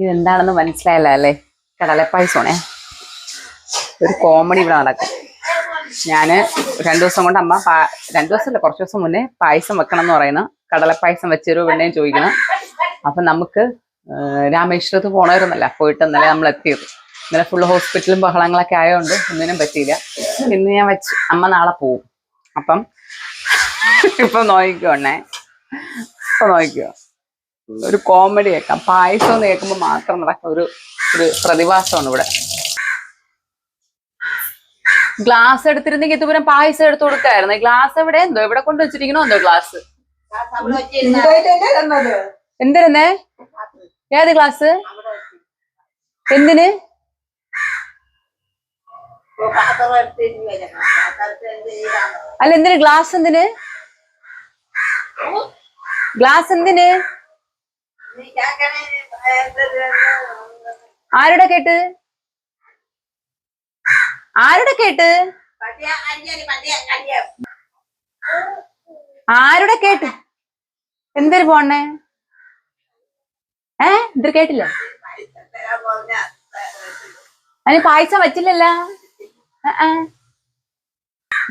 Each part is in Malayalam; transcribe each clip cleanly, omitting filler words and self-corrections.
ഇതെന്താണെന്ന് മനസ്സിലായില്ല അല്ലേ? കടലപ്പായസമാണേ. ഒരു കോമഡി ഇവിടെ നടക്കും. ഞാന് 2 ദിവസം കൊണ്ട് അമ്മ 2 ദിവസമല്ല, കുറച്ച് ദിവസം മുന്നേ പായസം വെക്കണം എന്ന് പറയുന്ന, കടലപ്പായസം വെച്ചൊരു വെണ്ണയും ചോദിക്കണം. അപ്പൊ നമുക്ക് രാമേശ്വരത്ത് പോണമായിരുന്നല്ല, പോയിട്ട് ഇന്നലെ നമ്മൾ എത്തിയത്. ഇന്നലെ ഫുള്ള് ഹോസ്പിറ്റലും ബഹളങ്ങളൊക്കെ ആയതുകൊണ്ട് ഒന്നിനും പറ്റിയില്ല. ഇന്ന് ഞാൻ വെച്ച്, അമ്മ നാളെ പോവും. അപ്പം ഇപ്പൊ നോക്കിക്കോണേ, ഇപ്പൊ നോക്കിക്കോ, ഒരു കോമഡി കേൾക്കാം. പായസം എന്ന് കേൾക്കുമ്പോൾ മാത്രം നടക്കുന്ന ഒരു പ്രതിഭാസമാണ് ഇവിടെ. ഗ്ലാസ് എടുത്തിരുന്നെങ്കിൽ ഇതുപോലെ പായസം എടുത്തു കൊടുക്കായിരുന്നു. ഗ്ലാസ് എവിടെ? എന്തോ ഇവിടെ കൊണ്ട് വെച്ചിരിക്കണോ എന്തോ ഗ്ലാസ്. എന്തിരുന്നേ? ഏത് ഗ്ലാസ്? എന്തിന്? അല്ല, എന്തിന് ഗ്ലാസ്? എന്തിന് ഗ്ലാസ്? എന്തിന്? ആരുടെ കേട്ട്? ആരുടെ കേട്ട്? ആരുടെ കേട്ട്? എന്തൊരു പോണേ? എന്തൊരു കേട്ടില്ല? അതിന് പായസം വച്ചില്ലല്ല.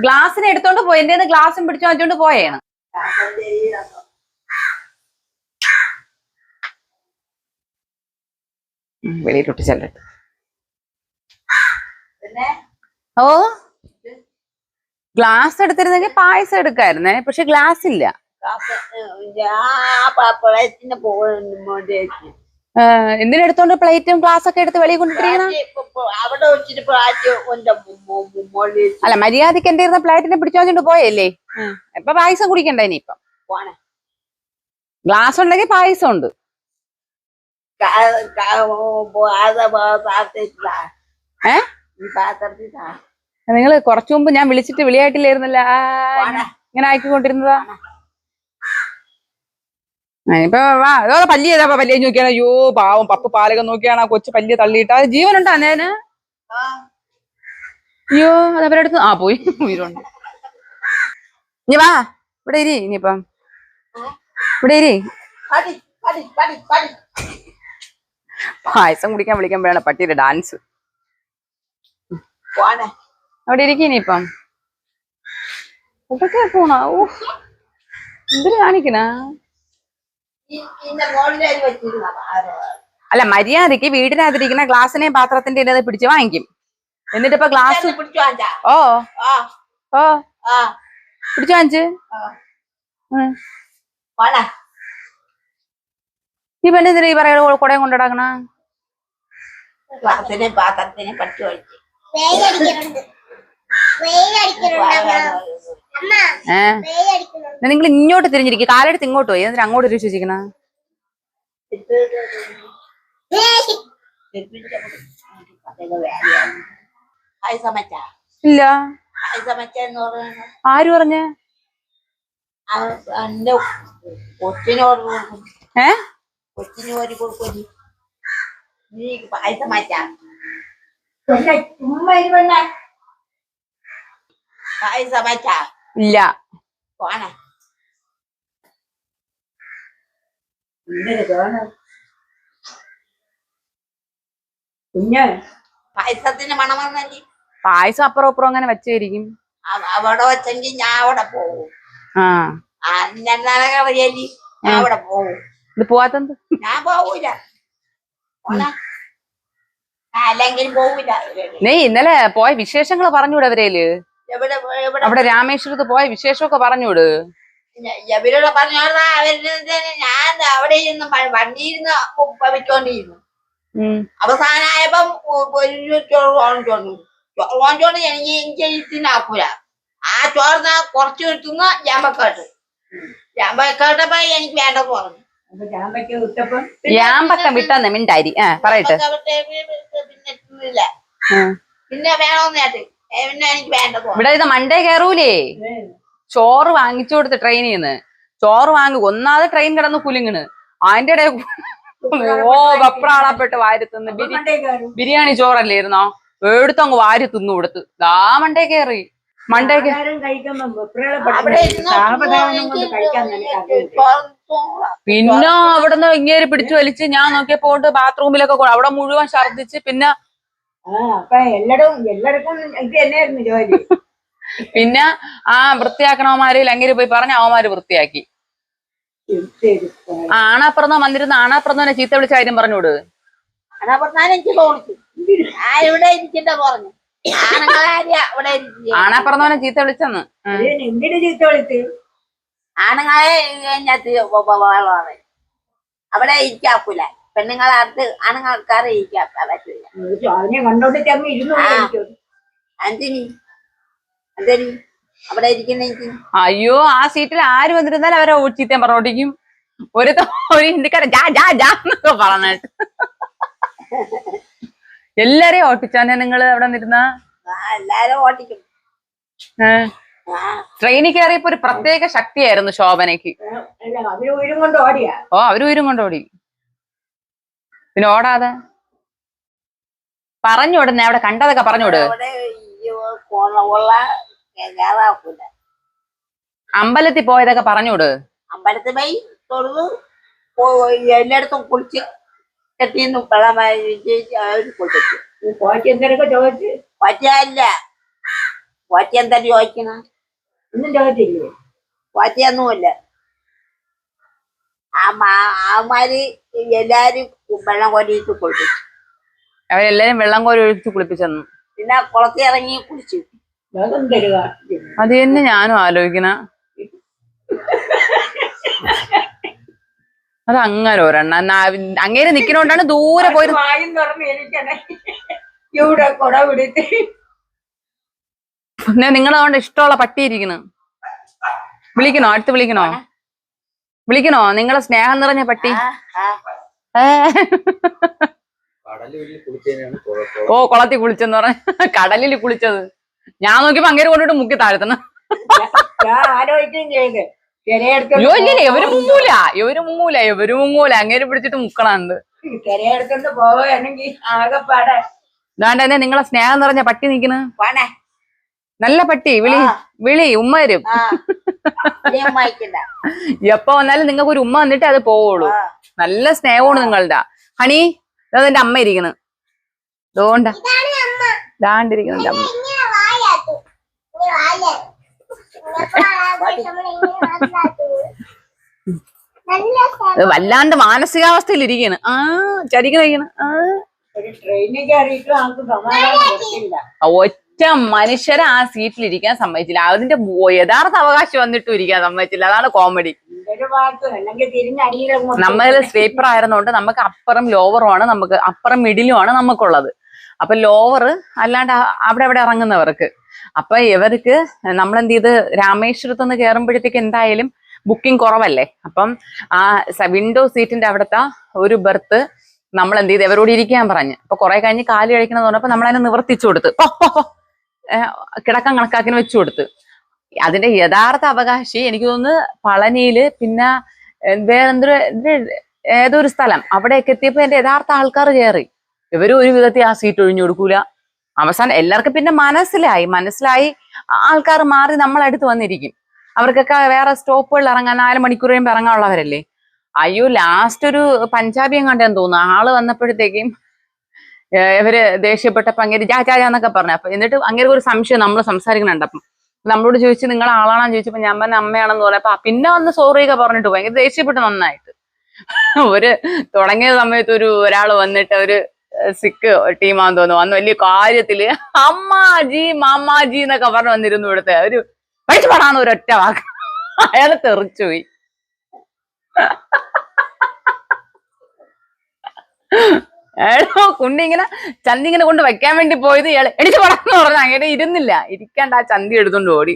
ഗ്ലാസിനെ എടുത്തോണ്ട് പോയി. എന്റെ ഗ്ലാസും പിടിച്ചു മാറ്റോണ്ട് പോയേണ്. വെളിയിലോട്ട് ചെല്ലട്ടെ. ഓ, ഗ്ലാസ് എടുത്തിരുന്നെങ്കിൽ പായസം എടുക്കായിരുന്നേ, പക്ഷെ ഗ്ലാസ് ഇല്ല. എന്തിനെടുത്തോണ്ട് പ്ലേറ്റും ഗ്ലാസ് ഒക്കെ എടുത്ത് വെളിയിൽ കൊണ്ടിരിക്കണം? അല്ല, മര്യാദക്ക് എന്റെ ഇരുന്ന പ്ലേറ്റിനെ പിടിച്ചോണ്ട് പോയല്ലേ. ഇപ്പൊ പായസം കുടിക്കണ്ട. ഇനിയിപ്പം ഗ്ലാസ് ഉണ്ടെങ്കിൽ പായസം ഉണ്ട്. നിങ്ങള് കുറച്ചു മുമ്പ് ഞാൻ വിളിച്ചിട്ട് വിളിയായിട്ടില്ലായിരുന്നല്ല, ഇങ്ങനെ ആയിക്കൊണ്ടിരുന്നതാ. ഇപ്പൊ പല്ലി ചെയ്തപ്പോ പല്ലിയെ നോക്കിയാണ്. അയ്യോ പാവം, പപ്പ് പാലകം നോക്കിയാണ് ആ കൊച്ചു പല്ലിയെ തള്ളിയിട്ട്. അത് ജീവനുണ്ടോ അന്നേന്? അയ്യോ, അത് അവരടുത്ത് പോയി ഉയരുണ്ട്. ഇനി വാ, ഇവിടെ ഇരി. ഇനിയിപ്പം ഇവിടെ ഇരി. പായസം കുടിക്കാൻ വിളിക്കുമ്പോഴാണ് പട്ടിയുടെ ഡാൻസ്. അവിടെ ഇരിക്കും. ഇനിയിപ്പം ഇതൊക്കെ പോണോ? എന്തിനു കാണിക്കണ? അല്ല, മര്യാദക്ക് വീടിനകത്തിരിക്കുന്ന ഗ്ലാസിനെയും പാത്രത്തിന്റെ ഇടത് പിടിച്ച് വാങ്ങിക്കും. എന്നിട്ട് ഇപ്പൊ ഗ്ലാസ് ഓ പിടിച്ചു വാങ്ങിച്ച് ഈ പെണ്ണെന്തിനാ ഈ പറയുന്ന കുടയും കൊണ്ടിടക്കണ? നിങ്ങൾ ഇങ്ങോട്ട് തിരിഞ്ഞിരിക്കും. കാലെടുത്ത് ഇങ്ങോട്ട് പോയി. എന്നിട്ട് അങ്ങോട്ട് തിരിച്ചിരിക്കണ. ഇല്ല. ആര് പറഞ്ഞ? ഇല്ല. പായസത്തിന് മണം വന്നല്ലേ? പായസം അപ്പുറം അപ്പുറം അങ്ങനെ വെച്ചായിരിക്കും. അവിടെ വെച്ചെങ്കിൽ ഞാൻ അവിടെ പോവും. അവിടെ പോവും. ഇത് പോവാത്തത്? ഞാൻ പോവൂല. അല്ലെങ്കിൽ പോവൂല. നീ ഇന്നലെ പോയ വിശേഷങ്ങൾ പറഞ്ഞൂടെ അവരേല്? അവിടെ രാമേശ്വരത്ത് പോയ വിശേഷമൊക്കെ പറഞ്ഞൂട്. എവരോട് പറഞ്ഞോളാ. ഞാൻ അവിടെ ഇരുന്ന് വണ്ടിയിരുന്ന് പവിച്ചോണ്ടിരുന്നു. അവസാനായപ്പം ചോറ് എനിക്ക് തിന്നാക്കൂല. ആ ചോർന്ന കുറച്ച് കിട്ടുന്ന ജാമ്പക്കാട്ട്. ജാമ്പക്കാട്ടപ്പോ എനിക്ക് വേണ്ടെന്ന് പറഞ്ഞു. ജാമ്പക്ക വിട്ടാന്ന് മിണ്ടായി പറയട്ടെ. പിന്നെ വേണോന്ന് കേട്ട്. പിന്നെ എനിക്ക് വേണ്ടെന്ന് പറഞ്ഞു. ഇവിടെ ഇത് മണ്ടേ കയറൂലേ? ചോറ് വാങ്ങിച്ചു കൊടുത്ത് ട്രെയിനിൽ നിന്ന് ചോറ് വാങ്ങി ഒന്നാമത് ട്രെയിൻ കിടന്ന് കുലുങ്ങണ്. അതിന്റെ ഇടയിൽ വെപ്രാളപ്പെട്ട് വാരി തിന്ന്. ബിരിയാണി ചോറല്ലേയിരുന്നോ? എടുത്തങ്ങ് വാരി തിന്നു കൊടുത്ത് ദാ മണ്ടേ കയറി. മണ്ടേ പിന്നെ അവിടുന്ന് ഇങ്ങേര് പിടിച്ചു വലിച്ച് ഞാൻ നോക്കിയപ്പോ ബാത്റൂമിലൊക്കെ അവിടെ മുഴുവൻ ഛർദിച്ച് പിന്നെ അപ്പൊ എല്ലാവർക്കും ഇത് തന്നെയായിരുന്നു ജോലി. പിന്നെ ആ വൃത്തിയാക്കണവന്മാര് ലങ്ങേര് പോയി പറഞ്ഞ അവന്മാര് വൃത്തിയാക്കി. ആണാപ്പുറന്നോ വന്നിരുന്ന ആണാപ്പുറന്നോനെ ചീത്ത വിളിച്ച കാര്യം പറഞ്ഞോട്. എനിക്ക് തോന്നിച്ചു ഇവിടെ ഇരിക്കണ്ട പറഞ്ഞു. ആണാപ്പുറന്നോനെ ചീത്ത വിളിച്ചെന്ന്. എന്തിനു ചീത്ത വിളിച്ച്? ആണുങ്ങളെ അവിടെ ഇരിക്കാക്കൂല, പെണ്ണുങ്ങളെ അടുത്ത് ആണുങ്ങൾക്കാരെ ഇരിക്കാൻ പറ്റില്ല. അതിനെ കണ്ടോണ്ട് ചെമ്മ ഇരുന്നു. എന്തിനി എന്തേനി അവിടെ ഇരിക്കുന്ന? അയ്യോ ആ സീറ്റിൽ ആര് വന്നിരുന്നാലും അവരെ ചീത്തയും പറഞ്ഞോണ്ടിരിക്കും. ഒരു ഹിന്ദിക്കാരൻ ജാ ജാ ജാ എന്നൊക്കെ പറഞ്ഞിട്ട് എല്ലാരെയും ഓട്ടിച്ചാനെ നിങ്ങള് അവിടെ നിന്നിരുന്ന? എല്ലാരും ഓട്ടിക്കും. ട്രെയിനിൽ കയറിയപ്പോ ഒരു പ്രത്യേക ശക്തിയായിരുന്നു ശോഭനയ്ക്ക്. അവര് ഉയരും കൊണ്ട് ഓടിയാ. ഓ അവര് ഉയരും കൊണ്ട് ഓടി. പിന്നെ ഓടാതെ പറഞ്ഞോടുന്നേ, അവിടെ കണ്ടതൊക്കെ പറഞ്ഞോട്. അമ്പലത്തിൽ പോയതൊക്കെ പറഞ്ഞോട്. അമ്പലത്തിൽ പോയി തൊഴുതു എല്ലായിടത്തും കുളിച്ച് കെട്ടിന്ന് കുളിച്ചു. പോറ്റി എന്തൊക്കെ ചോദിച്ചു? പോറ്റിയല്ല, പോറ്റി എന്താ ചോദിക്കണ? ഒന്നും ചോദിച്ചില്ലേ? പോറ്റിയൊന്നുമില്ല. ആമാര് എല്ലാരും വെള്ളം കോരിയിട്ട് കുളിപ്പിച്ചു. അവരെല്ലാരും വെള്ളം കോരി ഒഴിച്ച് കുളിപ്പിച്ചെന്നു. പിന്നെ കുളത്തിൽ ഇറങ്ങി കുളിച്ചു. അത് തന്നെ ഞാനും ആലോചിക്കണ. അത് അങ്ങനെ ഒരെണ്ണ അങ്ങേര് നിക്കണോണ്ടാണ് ദൂരെ പോയി പിന്നെ നിങ്ങളതുകൊണ്ട് ഇഷ്ടമുള്ള പട്ടിയിരിക്കുന്നു. വിളിക്കണോ? അടുത്ത് വിളിക്കണോ? വിളിക്കണോ? നിങ്ങളെ സ്നേഹം നിറഞ്ഞ പട്ടി. ഓ കുളത്തിൽ കുളിച്ചെന്ന് പറഞ്ഞ കടലിൽ കുളിച്ചത് ഞാൻ നോക്കിയപ്പോ അങ്ങേര് കൊണ്ടിട്ട് മുക്കി താഴ്ത്തണം. ഇവര് മുങ്ങൂല, ഇവര് മുങ്ങൂല. അങ്ങേര് പിടിച്ചിട്ട് മുക്കണുണ്ട്. ഇതാണ്ട് തന്നെ നിങ്ങളെ സ്നേഹം നിറഞ്ഞ പട്ടി നിക്കണ്. നല്ല പട്ടി. വിളി ഉമ്മ വരും. എപ്പ വന്നാലും നിങ്ങൾക്ക് ഒരു ഉമ്മ വന്നിട്ട് അത് പോവുള്ളൂ. നല്ല സ്നേഹമാണ് നിങ്ങളുടെ. ഹണി ഇതെന്റെ അമ്മ ഇരിക്കുന്നു. ഇതുകൊണ്ടാ ദാണ്ടിരിക്കുന്നു അമ്മ. വല്ലാണ്ട് മാനസികാവസ്ഥയിൽ ഇരിക്കാണ്. ചരിക്കണ ഒറ്റ മനുഷ്യരെ ആ സീറ്റിൽ ഇരിക്കാൻ സമ്മതിച്ചില്ല. അതിന്റെ യഥാർത്ഥ അവകാശം വന്നിട്ടും ഇരിക്കാൻ സമ്മതിച്ചില്ല. അതാണ് കോമഡി. നമ്മള് സ്ലീപ്പർ ആയിരുന്നോണ്ട് നമുക്ക് അപ്പറും ലോവറും ആണ്, നമുക്ക് അപ്പറും മിഡിലും ആണ് നമുക്കുള്ളത്. അപ്പൊ ലോവർ അല്ലാണ്ട് അവിടെ അവിടെ ഇറങ്ങുന്നവർക്ക്. അപ്പൊ ഇവർക്ക് നമ്മളെന്ത് ചെയ്ത് രാമേശ്വരത്ത് നിന്ന് കയറുമ്പോഴത്തേക്ക് എന്തായാലും ബുക്കിംഗ് കുറവല്ലേ. അപ്പം ആ വിൻഡോ സീറ്റിന്റെ അവിടുത്തെ ഒരു ബെർത്ത് നമ്മൾ എന്ത് ചെയ്ത് ഇവരോട് ഇരിക്കാൻ പറഞ്ഞ്. അപ്പൊ കുറെ കഴിഞ്ഞ് കാല് കഴിക്കണമെന്ന് പറഞ്ഞപ്പോ നമ്മളതിനെ നിവർത്തിച്ചു കൊടുത്ത് കിടക്കാൻ കണക്കാക്കിന് വെച്ചു കൊടുത്ത്. അതിന്റെ യഥാർത്ഥ അവകാശി എനിക്ക് തോന്നുന്നു പളനിയില് പിന്നെ വേറെന്തൊരു ഏതൊരു സ്ഥലം അവിടെയൊക്കെ എത്തിയപ്പോ എന്റെ യഥാർത്ഥ ആൾക്കാർ കയറി. ഇവര് ഒരു വിധത്തിൽ ആ സീറ്റ് ഒഴിഞ്ഞു കൊടുക്കൂല. അവസാനം എല്ലാവർക്കും പിന്നെ മനസ്സിലായി ആൾക്കാർ മാറി നമ്മളടുത്ത് വന്നിരിക്കും. അവർക്കൊക്കെ വേറെ സ്റ്റോപ്പുകളിൽ ഇറങ്ങാൻ 4 മണിക്കൂർ കഴിയുമ്പോൾ ഇറങ്ങാനുള്ളവരല്ലേ. അയ്യോ ലാസ്റ്റ് ഒരു പഞ്ചാബി എങ്ങാണ്ടെന്ന് തോന്നുന്നു ആള് വന്നപ്പോഴത്തേക്കും ഇവര് ദേഷ്യപ്പെട്ടപ്പോ അങ്ങേര് ജാന്നൊക്കെ പറഞ്ഞു. അപ്പൊ എന്നിട്ട് അങ്ങേര് ഒരു സംശയം നമ്മൾ സംസാരിക്കുന്നുണ്ട്. അപ്പം നമ്മളോട് ചോദിച്ചു നിങ്ങൾ ആളാണെന്ന് ചോദിച്ചപ്പോ ഞാൻ പറഞ്ഞ അമ്മയാണെന്ന് പറഞ്ഞപ്പോ പിന്നെ വന്ന് സോറിയൊക്കെ പറഞ്ഞിട്ട് ഭയങ്കര ദേഷ്യപ്പെട്ട് നന്നായിട്ട്. ഒരു തുടങ്ങിയ സമയത്ത് ഒരാള് വന്നിട്ട് ഒരു സിക്ക് ടീമാന്ന് തോന്നുന്നു വന്ന് വലിയ കാര്യത്തില് അമ്മാജി മാമാജി എന്നൊക്കെ പറഞ്ഞു വന്നിരുന്നു. ഇവിടുത്തെ ഒരു പഠിച്ചുപടാന്ന് ഒരൊറ്റ വാക്ക് അയാള് തെറിച്ചുപോയി. കുണ്ടി ഇങ്ങനെ ചന്തി ഇങ്ങനെ കൊണ്ട് വെക്കാൻ വേണ്ടി പോയത് ഇയാള് എണിച്ചു പടാന്ന് പറഞ്ഞ അങ്ങനെ ഇരുന്നില്ല. ഇരിക്കാണ്ട് ആ ചന്തി എടുത്തോണ്ട് ഓടി.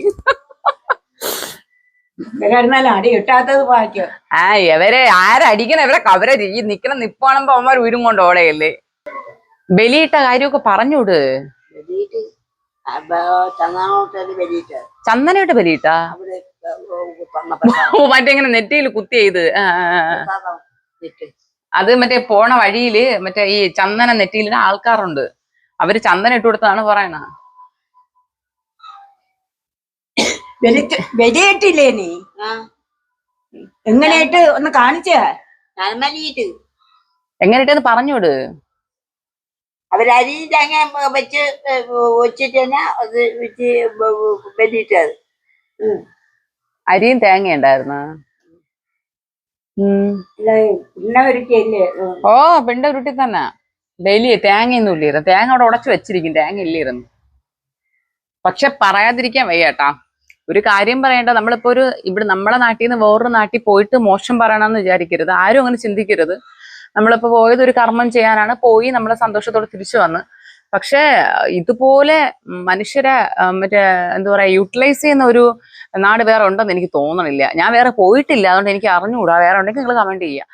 അടി കിട്ടാത്തത് ഭാഗ്യം. ഇവരെ ആരടിക്കണം? അവരെ ഈ നിക്കണ നിപ്പാണുമ്പോ അവന്മാർ ഉയരും കൊണ്ട് ഓടയല്ലേ. ബലിയിട്ട കാര്യമൊക്കെ പറഞ്ഞൂട്. ചന്ദനമായിട്ട് ബലിയിട്ടാ? മറ്റേ ഇങ്ങനെ നെറ്റിയിൽ കുത്തി ചെയ്ത് അത് മറ്റേ പോണ വഴിയില് മറ്റേ ഈ ചന്ദന നെറ്റിയിലിന് ആൾക്കാരുണ്ട്. അവര് ചന്ദനം ഇട്ട് കൊടുത്താണ് പറയണ. ബലിയിട്ടില്ലേ നീ? എങ്ങനെയായിട്ട് ഒന്ന് കാണിച്ചേ? ഞാൻ മല്ലിയിട്ട് എങ്ങനെയിട്ടെന്ന് പറഞ്ഞോട്. അവരരി തേങ്ങ വെച്ച് വെച്ചിട്ട് തന്നെ അത് വെച്ച് വെല്ലിട്ടത്. അരിയും തേങ്ങ ഉണ്ടായിരുന്നു. പിന്നെ ഒരുക്കല്ലേ? ഓ പിണ്ട ഉരുട്ടി തന്നെ ഡെയിലി തേങ്ങയൊന്നും ഇല്ലായിരുന്നു. തേങ്ങ അവിടെ ഉടച്ചു വെച്ചിരിക്കും, തേങ്ങ ഇല്ലായിരുന്നു. പക്ഷെ പറയാതിരിക്കാൻ വയ്യട്ടാ, ഒരു കാര്യം പറയണ്ട. നമ്മളിപ്പോ ഇവിടെ നമ്മളെ നാട്ടിൽ നിന്ന് വേറൊരു നാട്ടിൽ പോയിട്ട് മോശം പറയണമെന്ന് വിചാരിക്കരുത്. ആരും അങ്ങനെ ചിന്തിക്കരുത്. നമ്മളിപ്പോ പോയത് ഒരു കർമ്മം ചെയ്യാനാണ്, പോയി നമ്മളെ സന്തോഷത്തോടെ തിരിച്ചു വന്ന്. പക്ഷെ ഇതുപോലെ മനുഷ്യരെ മറ്റേ എന്താ പറയാ യൂട്ടിലൈസ് ചെയ്യുന്ന ഒരു നാട് വേറെ ഉണ്ടെന്ന് എനിക്ക് തോന്നണില്ല. ഞാൻ വേറെ പോയിട്ടില്ല, അതുകൊണ്ട് എനിക്ക് അറിഞ്ഞുകൂടാ. വേറെ ഉണ്ടെങ്കിൽ നിങ്ങൾ കമന്റ് ചെയ്യുക.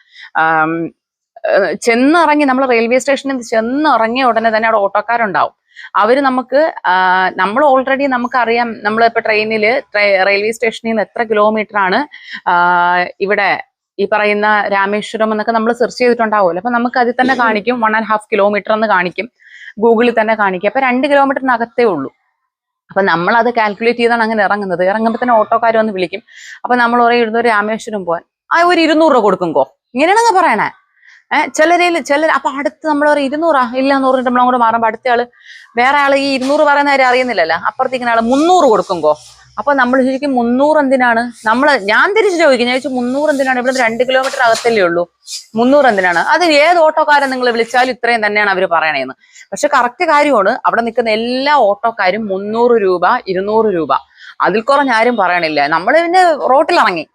ചെന്നിറങ്ങി നമ്മൾ റെയിൽവേ സ്റ്റേഷനിൽ ചെന്നിറങ്ങിയ ഉടനെ തന്നെ അവിടെ ഓട്ടോക്കാരുണ്ടാവും. അവര് നമുക്ക് നമ്മൾ ഓൾറെഡി നമുക്കറിയാം, നമ്മളിപ്പോ ട്രെയിനിൽ റെയിൽവേ സ്റ്റേഷനിൽ നിന്ന് എത്ര കിലോമീറ്റർ ആണ് ഇവിടെ ഈ പറയുന്ന രാമേശ്വരം എന്നൊക്കെ നമ്മൾ സെർച്ച് ചെയ്തിട്ടുണ്ടാവുമല്ലോ. അപ്പൊ നമുക്ക് അതിൽ തന്നെ കാണിക്കും 1.5 കിലോമീറ്റർ എന്ന് കാണിക്കും, ഗൂഗിളിൽ തന്നെ കാണിക്കും. അപ്പൊ 2 കിലോമീറ്ററിനകത്തേ ഉള്ളൂ. അപ്പൊ നമ്മൾ അത് കാൽക്കുലേറ്റ് ചെയ്താണ് അങ്ങനെ ഇറങ്ങുന്നത്. ഇറങ്ങുമ്പോൾ തന്നെ ഓട്ടോക്കാർ വന്ന് വിളിക്കും. അപ്പൊ നമ്മൾ പറയും ഇടുന്ന രാമേശ്വരം പോകാൻ ഒരു 200 രൂപ കൊടുക്കുമ്പോ, ഇങ്ങനെയാണെന്ന് പറയണേ. ചിലർ അപ്പൊ അടുത്ത് നമ്മൾ പറയും 200 ഇല്ല 100 നമ്മളങ്ങോട്ട് മാറുമ്പോ അടുത്ത ആള് വേറെ ആള് ഈ 200 പറയുന്ന കാര്യം അറിയുന്നില്ലല്ലോ, അപ്പുറത്തേക്ക് ആള് 300 കൊടുക്കുമ്പോ. അപ്പൊ നമ്മൾ ശരിക്കും 300 എന്തിനാണ്? ഞാൻ തിരിച്ചു ചോദിക്കും, ഞാൻ ചോദിച്ചു 300 എന്തിനാണ്? ഇവിടെ 2 കിലോമീറ്റർ അകത്തല്ലേ ഉള്ളൂ, 300 എന്തിനാണ്? അത് ഏത് ഓട്ടോക്കാരൻ നിങ്ങൾ വിളിച്ചാലും ഇത്രയും തന്നെയാണ് അവർ പറയണേന്ന്. പക്ഷെ കറക്റ്റ് കാര്യമാണ്, അവിടെ നിൽക്കുന്ന എല്ലാ ഓട്ടോക്കാരും 300 രൂപ 200 രൂപ, അതിൽ കുറഞ്ഞ ആരും പറയണില്ല. നമ്മൾ പിന്നെ റോട്ടിലിറങ്ങി,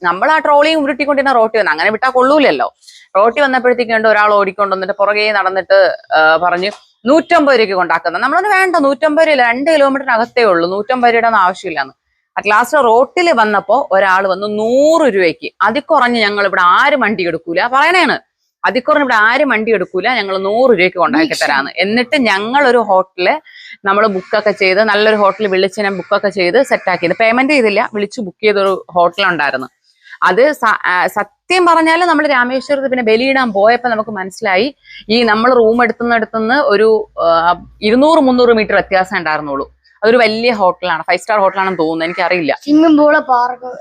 നമ്മൾ ആ ട്രോളിയും ഉരുട്ടിക്കൊണ്ടിരുന്ന റോട്ടി വന്ന്, അങ്ങനെ വിട്ടാൽ കൊള്ളൂലല്ലോ. റോട്ടി വന്നപ്പോഴത്തേക്ക് കണ്ട് ഒരാൾ ഓടിക്കൊണ്ട് വന്നിട്ട് പുറകെ നടന്നിട്ട് പറഞ്ഞു 150 രൂപയ്ക്ക് കൊണ്ടാക്കുന്നത്. നമ്മളത് വേണ്ട, 150 രൂപ 2 കിലോമീറ്ററിനകത്തേ ഉള്ളൂ, 150 രൂപയുടെ ഒന്നും ആവശ്യമില്ലാന്ന്. അറ്റ് ലാസ്റ്റ് റോട്ടിൽ വന്നപ്പോ ഒരാൾ വന്നു 100 രൂപയ്ക്ക്. അതിൽ കുറഞ്ഞ് ഞങ്ങൾ ഇവിടെ ആരും വണ്ടി എടുക്കൂല പറയണേണ്. അതിൽ കുറഞ്ഞ് ഇവിടെ ആരും വണ്ടി എടുക്കൂല, ഞങ്ങൾ 100 രൂപയ്ക്ക് കൊണ്ടാക്കി തരാന്ന്. എന്നിട്ട് ഞങ്ങൾ ഒരു ഹോട്ടല് നമ്മൾ ബുക്കൊക്കെ ചെയ്ത്, നല്ലൊരു ഹോട്ടൽ വിളിച്ച് ഞാൻ ബുക്കൊക്കെ ചെയ്ത് സെറ്റാക്കിയത്. പേയ്മെന്റ് ചെയ്തില്ല, വിളിച്ച് ബുക്ക് ചെയ്തൊരു ഹോട്ടലുണ്ടായിരുന്നു. അത് സത്യം പറഞ്ഞാൽ നമ്മൾ രാമേശ്വരത്ത് പിന്നെ ബലിയിടാൻ പോയപ്പോ നമുക്ക് മനസ്സിലായി, ഈ നമ്മൾ റൂം എടുത്തുനിന്ന് ഒരു 200-300 മീറ്റർ വ്യത്യാസം ഉണ്ടായിരുന്നുള്ളൂ. അതൊരു വലിയ ഹോട്ടലാണ്, 5 സ്റ്റാർ ഹോട്ടലാണെന്ന് തോന്നുന്നു, എനിക്കറിയില്ല.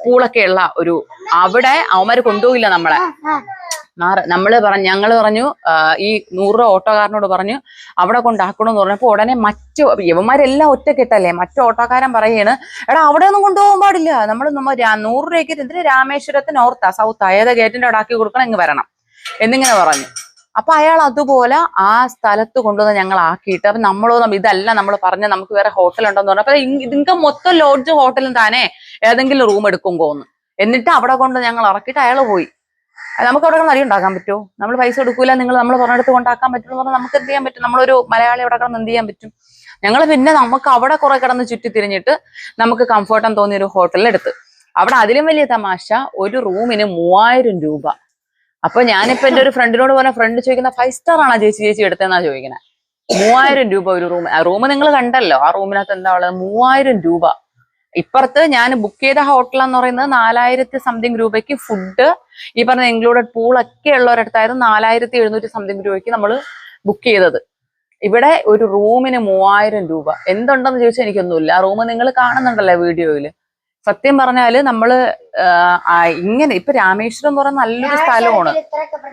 പൂളൊക്കെ ഉള്ള ഒരു, അവിടെ അവന്മാര് കൊണ്ടുപോയില്ല നമ്മളെ. ഞങ്ങള് പറഞ്ഞു ഈ 100 രൂപ ഓട്ടോക്കാരനോട് പറഞ്ഞു അവിടെ കൊണ്ടാക്കണമെന്ന് പറഞ്ഞപ്പോ ഉടനെ യവന്മാരെല്ലാം ഒറ്റക്കെട്ടല്ലേ, മറ്റു ഓട്ടോക്കാരൻ പറയാണ് എടാ അവിടെ ഒന്നും കൊണ്ടുപോകാൻ പാടില്ല, നമ്മൾ 100 രൂപയ്ക്ക് എന്തിന് രാമേശ്വരത്ത് നോർത്താ സൗത്താ ഏതാ ഗേറ്റിന്റെ അവിടെ ആക്കി കൊടുക്കണം, ഇങ്ങ് വരണം എന്നിങ്ങനെ പറഞ്ഞു. അപ്പൊ അയാൾ അതുപോലെ ആ സ്ഥലത്ത് കൊണ്ടുവന്ന് ഞങ്ങൾ ആക്കിയിട്ട്, അപ്പൊ ഇതല്ല നമ്മൾ പറഞ്ഞ നമുക്ക് വേറെ ഹോട്ടൽ ഉണ്ടെന്ന് പറഞ്ഞു. അപ്പൊ ഇതിങ്ക മൊത്തം ലോഡ്ജും ഹോട്ടലും താനേ ഏതെങ്കിലും റൂം എടുക്കുമ്പോന്ന്. എന്നിട്ട് അവിടെ കൊണ്ട് ഞങ്ങൾ ഇറക്കിയിട്ട് അയാൾ പോയി. നമുക്ക് അവിടെ കിടന്ന് അരി ഉണ്ടാക്കാൻ പറ്റുമോ? നമ്മൾ പൈസ എടുക്കൂല, നമ്മൾ പറഞ്ഞെടുത്ത് കൊണ്ടാക്കാൻ പറ്റും എന്ന് പറഞ്ഞാൽ നമുക്ക് എന്ത് ചെയ്യാൻ പറ്റും? നമ്മളൊരു മലയാളി അവിടെ കിടന്ന് എന്ത് ചെയ്യാൻ പറ്റും? ഞങ്ങൾ പിന്നെ നമുക്ക് അവിടെ കുറെ കിടന്ന് ചുറ്റി തിരിഞ്ഞിട്ട് നമുക്ക് കംഫർട്ടം തോന്നിയ ഒരു ഹോട്ടലിൽ എടുത്ത്. അവിടെ അതിലും വലിയ തമാശ, ഒരു റൂമിന് 3000 രൂപ. അപ്പൊ ഞാനിപ്പോ എന്റെ ഒരു ഫ്രണ്ടിനോട് പറഞ്ഞ, ഫ്രണ്ട് ചോദിക്കുന്ന 5 സ്റ്റാർ ആണോ ചേച്ചി എടുത്തെന്നാ ചോദിക്കണേ. 3000 രൂപ ഒരു റൂം. റൂം നിങ്ങൾ കണ്ടല്ലോ, ആ റൂമിനകത്ത് എന്താ ഉള്ളത്? 3000 രൂപ. ഇപ്പുറത്ത് ഞാൻ ബുക്ക് ചെയ്ത ഹോട്ടൽ എന്ന് പറയുന്നത് 4000 സംതിങ് രൂപയ്ക്ക് ഫുഡ്, ഈ പറഞ്ഞ ഇൻക്ലൂഡഡ് പൂളൊക്കെ ഉള്ളവരടുത്തായിരുന്നു 4700 സംതിങ് രൂപയ്ക്ക് നമ്മൾ ബുക്ക് ചെയ്തത്. ഇവിടെ ഒരു റൂമിന് 3000 രൂപ. എന്തുണ്ടെന്ന് ചോദിച്ചാൽ എനിക്കൊന്നുമില്ല. ആ റൂം നിങ്ങൾ കാണുന്നുണ്ടല്ലോ വീഡിയോയില്. സത്യം പറഞ്ഞാല് നമ്മള് ഇങ്ങനെ ഇപ്പൊ രാമേശ്വരം എന്ന് പറയുന്ന നല്ലൊരു സ്ഥലമാണ്.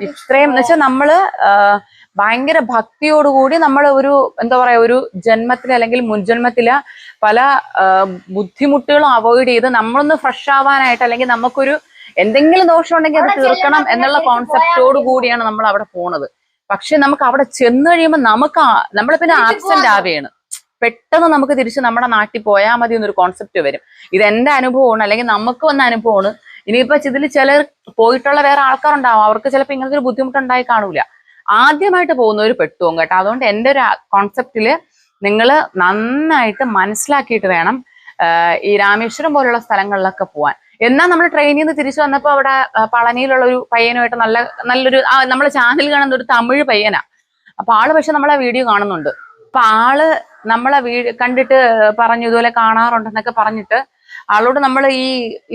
ഇത്രയും എന്ന് വെച്ചാൽ നമ്മള് ഭയങ്കര ഭക്തിയോടുകൂടി നമ്മൾ ഒരു എന്താ പറയാ ഒരു ജന്മത്തില് അല്ലെങ്കിൽ മുൻജന്മത്തില് പല ബുദ്ധിമുട്ടുകളും അവോയ്ഡ് ചെയ്ത് നമ്മളൊന്ന് ഫ്രഷ് ആവാനായിട്ട്, അല്ലെങ്കിൽ നമുക്കൊരു എന്തെങ്കിലും ദോഷം ഉണ്ടെങ്കിൽ അത് തീർക്കണം എന്നുള്ള കോൺസെപ്റ്റോട് കൂടിയാണ് നമ്മൾ അവിടെ പോണത്. പക്ഷെ നമുക്ക് അവിടെ ചെന്ന് കഴിയുമ്പോൾ നമ്മൾ പിന്നെ ആബ്സെന്റ് ആവുകയാണ്. പെട്ടെന്ന് നമുക്ക് തിരിച്ച് നമ്മുടെ നാട്ടിൽ പോയാൽ മതി എന്നൊരു കോൺസെപ്റ്റ് വരും. ഇത് എന്റെ അനുഭവമാണ്, അല്ലെങ്കിൽ നമുക്ക് വന്ന അനുഭവമാണ്. ഇനിയിപ്പോ ഇതിൽ ചിലർ പോയിട്ടുള്ള വേറെ ആൾക്കാരുണ്ടാവും, അവർക്ക് ചിലപ്പോൾ ഇങ്ങനത്തെ ഒരു ബുദ്ധിമുട്ടുണ്ടായി കാണൂല. ആദ്യമായിട്ട് പോകുന്നവർ പെട്ടുപോകും കേട്ടോ. അതുകൊണ്ട് എൻ്റെ ഒരു കോൺസെപ്റ്റില് നിങ്ങൾ നന്നായിട്ട് മനസ്സിലാക്കിയിട്ട് വേണം ഈ രാമേശ്വരം പോലുള്ള സ്ഥലങ്ങളിലൊക്കെ പോവാൻ. എന്നാൽ നമ്മൾ ട്രെയിനിൽ നിന്ന് തിരിച്ചു വന്നപ്പോൾ അവിടെ പളനിയിലുള്ള ഒരു പയ്യനുമായിട്ട് നല്ലൊരു നമ്മളെ ചാനൽ കാണുന്ന ഒരു തമിഴ് പയ്യനാ. അപ്പൊ ആള് പക്ഷെ നമ്മളെ വീഡിയോ കാണുന്നുണ്ട്. അപ്പൊ ആള് നമ്മളെ കണ്ടിട്ട് പറഞ്ഞു ഇതുപോലെ കാണാറുണ്ടെന്നൊക്കെ പറഞ്ഞിട്ട് ആളോട് നമ്മൾ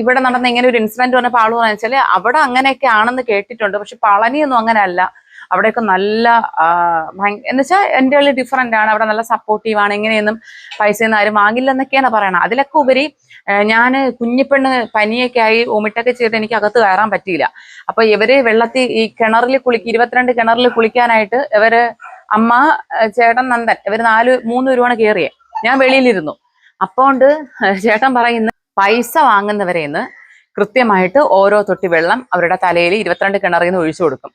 ഇവിടെ നടന്ന ഇങ്ങനെ ഒരു ഇൻസിഡന്റ് പറഞ്ഞപ്പോൾ ആള് പറഞ്ഞു വെച്ചാല് അവിടെ അങ്ങനെയൊക്കെ ആണെന്ന് കേട്ടിട്ടുണ്ട്, പക്ഷെ പളനിയൊന്നും അങ്ങനെ അല്ല, അവിടെയൊക്കെ നല്ല എന്ന് വെച്ചാൽ എൻ്റെ ഉള്ളിൽ ഡിഫറൻ്റ് ആണ്. അവിടെ നല്ല സപ്പോർട്ടീവ് ആണ്. ഇങ്ങനെയൊന്നും പൈസയൊന്നും ആരും വാങ്ങില്ല എന്നൊക്കെയാണ് പറയണത്. അതിലൊക്കെ ഉപരി ഞാൻ കുഞ്ഞിപ്പെണ്ണ് പനിയൊക്കെ ആയി വോമിറ്റൊക്കെ ചെയ്തിട്ട് എനിക്ക് അകത്ത് കയറാൻ പറ്റിയില്ല. അപ്പൊ ഇവര് വെള്ളത്തിൽ ഈ കിണറിൽ 22 കിണറിൽ കുളിക്കാനായിട്ട് ഇവര് അമ്മ, ചേട്ടൻ, നന്ദൻ ഇവര് 3 പേരുമാണ് കയറിയേ. ഞാൻ വെളിയിലിരുന്നു. അപ്പോണ്ട് ചേട്ടൻ പറയുന്ന പൈസ വാങ്ങുന്നവരെന്ന് കൃത്യമായിട്ട് ഓരോ തൊട്ടി വെള്ളം അവരുടെ തലയിൽ 22 കിണറിൽ നിന്ന് ഒഴിച്ചു കൊടുക്കും,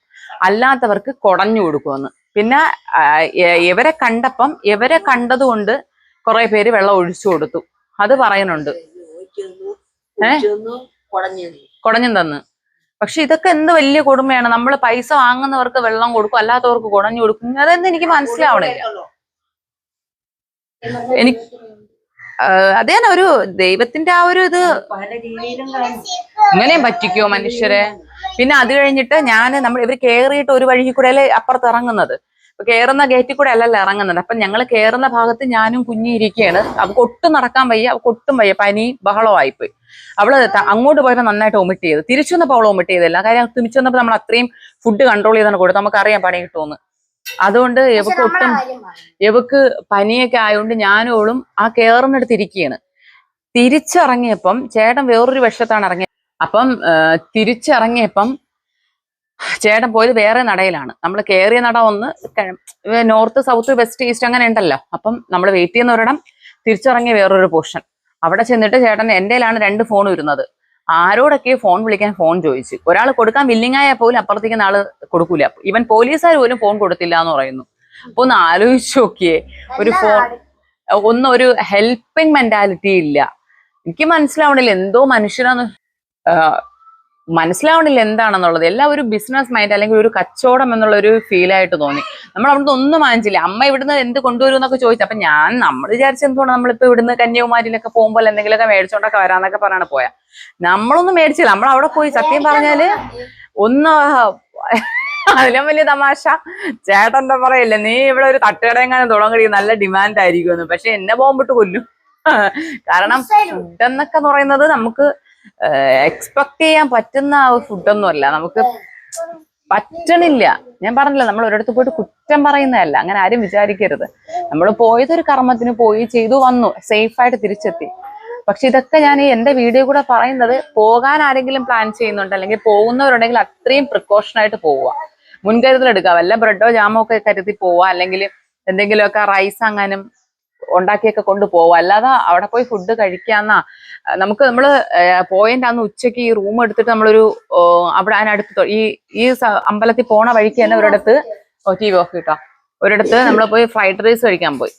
അല്ലാത്തവർക്ക് കുടഞ്ഞു കൊടുക്കുമെന്ന്. പിന്നെ ഇവരെ കണ്ടതുകൊണ്ട് കുറെ പേര് വെള്ളം ഒഴിച്ചു കൊടുത്തു, അത് പറയുന്നുണ്ട്. കുടഞ്ഞും തന്ന്. പക്ഷെ ഇതൊക്കെ എന്ത് വലിയ കൊടുമയാണ്. നമ്മൾ പൈസ വാങ്ങുന്നവർക്ക് വെള്ളം കൊടുക്കും, അല്ലാത്തവർക്ക് കുടഞ്ഞു കൊടുക്കും. അതെന്ന് എനിക്ക് മനസ്സിലാവണില്ല. എനിക്ക് അതേ ഒരു ദൈവത്തിന്റെ ആ ഒരു ഇത് ഇങ്ങനെയും പറ്റിക്കോ മനുഷ്യരെ. പിന്നെ അത് കഴിഞ്ഞിട്ട് ഇവർ കയറിയിട്ട് ഒരു വഴി കൂടെ അല്ലേ അപ്പുറത്ത് ഇറങ്ങുന്നത്. കയറുന്ന ഗേറ്റിൽ കൂടെ അല്ലല്ലോ ഇറങ്ങുന്നത്. അപ്പൊ ഞങ്ങൾ കയറുന്ന ഭാഗത്ത് ഞാനും കുഞ്ഞി ഇരിക്കുകയാണ്. അവൾക്ക് ഒട്ടും നടക്കാൻ വയ്യ, അവൾക്ക് ഒട്ടും വയ്യ, പനി ബഹളമായിപ്പോയി. അവള് അങ്ങോട്ട് പോയപ്പോൾ നന്നായിട്ട് വൊമിറ്റ് ചെയ്തു. തിരിച്ചു വന്നപ്പോൾ അവൾ വൊമിറ്റ് ചെയ്തില്ല. കാര്യം തിരിച്ചു വന്നപ്പോൾ നമ്മൾ അത്രയും ഫുഡ് കൺട്രോൾ ചെയ്താണ് കൊടുത്തു, നമുക്കറിയാം പണി കിട്ടുമെന്ന്. അതുകൊണ്ട് ഇവക്ക് പനിയൊക്കെ ആയതുകൊണ്ട് ഞാനും അവളും ആ കയറുന്നിടത്ത് ഇരിക്കുകയാണ്. തിരിച്ചിറങ്ങിയപ്പം ചേട്ടൻ വേറൊരു വശത്താണ് ഇറങ്ങിയത്. അപ്പം തിരിച്ചിറങ്ങിയപ്പം ചേട്ടൻ പോയത് വേറെ നടയിലാണ്. നമ്മൾ കയറിയ നട ഒന്ന് നോർത്ത്, സൗത്ത്, വെസ്റ്റ്, ഈസ്റ്റ് അങ്ങനെ ഉണ്ടല്ലോ. അപ്പം നമ്മൾ വെയിറ്റ് ചെയ്യുന്ന ഒരിടം, തിരിച്ചിറങ്ങിയ വേറൊരു പോർഷൻ. അവിടെ ചെന്നിട്ട് ചേട്ടൻ എൻ്റെ കയ്യിലാണ് 2 ഫോൺ വരുന്നത്. ആരോടൊക്കെ ഫോൺ വിളിക്കാൻ ഫോൺ ചോദിച്ചു. ഒരാൾ കൊടുക്കാൻ വില്ലിങ് ആയാൽ പോലും അപ്പുറത്തേക്ക് ആള് കൊടുക്കൂല. ഇവൻ പോലീസുകാർ പോലും ഫോൺ കൊടുത്തില്ല എന്ന് പറയുന്നു. അപ്പൊ ഒന്ന് ആലോചിച്ച് നോക്കിയേ, ഒരു ഫോൺ ഒരു ഹെൽപ്പിംഗ് മെന്റാലിറ്റി ഇല്ല. എനിക്ക് മനസ്സിലാവണില്ല എന്തോ മനുഷ്യരാന്ന് മനസ്സിലാവണില്ല എന്താണെന്നുള്ളത്. എല്ലാം ഒരു ബിസിനസ് മൈൻഡ് അല്ലെങ്കിൽ ഒരു കച്ചവടം എന്നുള്ള ഒരു ഫീലായിട്ട് തോന്നി. നമ്മൾ അവിടുന്ന് ഒന്നും വാങ്ങിച്ചില്ല. അമ്മ ഇവിടുന്ന് എന്ത് കൊണ്ടുവരും എന്നൊക്കെ ചോദിച്ചു. അപ്പൊ നമ്മൾ വിചാരിച്ച എന്തുകൊണ്ട് നമ്മളിപ്പോ ഇവിടുന്ന് കന്യാകുമാരിയിലൊക്കെ പോകുമ്പോൾ എന്തെങ്കിലുമൊക്കെ മേടിച്ചോണ്ടൊക്കെ വരാന്നൊക്കെ പറയാനാണ് പോയാ. നമ്മളൊന്നും മേടിച്ചില്ല. നമ്മൾ അവിടെ പോയി സത്യം പറഞ്ഞാല് അതിലും വലിയ തമാശ ചേട്ടൻ എന്താ പറയില്ല, നീ ഇവിടെ ഒരു തട്ടുകടയെങ്ങാനും തുടങ്ങി നല്ല ഡിമാൻഡ് ആയിരിക്കുമെന്ന്. പക്ഷെ എന്നെ പോകുമ്പോട്ട് കൊല്ലും. കാരണം ഫുഡ് എന്നൊക്കെ പറയുന്നത് നമുക്ക് എക്സ്പെക്ട് ചെയ്യാൻ പറ്റുന്ന ഫുഡൊന്നും അല്ല, നമുക്ക് പറ്റണില്ല. ഞാൻ പറഞ്ഞില്ല, നമ്മൾ ഒരിടത്ത് പോയിട്ട് കുറ്റം പറയുന്നതല്ല, അങ്ങനെ ആരും വിചാരിക്കരുത്. നമ്മൾ പോയതൊരു കർമ്മത്തിന് പോയി ചെയ്തു വന്നു, സേഫായിട്ട് തിരിച്ചെത്തി. പക്ഷെ ഇതൊക്കെ ഞാൻ എന്റെ വീഡിയോ കൂടെ പറയുന്നത്, പോകാൻ ആരെങ്കിലും പ്ലാൻ ചെയ്യുന്നുണ്ട് അല്ലെങ്കിൽ പോകുന്നവരുണ്ടെങ്കിൽ അത്രയും പ്രിക്കോഷനായിട്ട് പോവുക, മുൻകരുതൽ എടുക്കുക. വല്ല ബ്രെഡോ ജാമോ ഒക്കെ കരുതി പോവുക, അല്ലെങ്കിൽ എന്തെങ്കിലുമൊക്കെ റൈസ് അങ്ങാനും ഉണ്ടാക്കിയൊക്കെ കൊണ്ടുപോവുക. അല്ലാതെ അവിടെ പോയി ഫുഡ് കഴിക്കാന്നാ നമ്മള് പോയിന്റ് അന്ന് ഉച്ചയ്ക്ക് ഈ റൂം എടുത്തിട്ട് നമ്മളൊരു അവിടെ അതിനടുത്ത് ഈ അമ്പലത്തിൽ പോണ വഴിക്ക് തന്നെ ഒരിടത്ത് TV ഓഫ് കിട്ടാ, ഒരിടത്ത് നമ്മൾ പോയി ഫ്രൈഡ് റൈസ് കഴിക്കാൻ പോയി.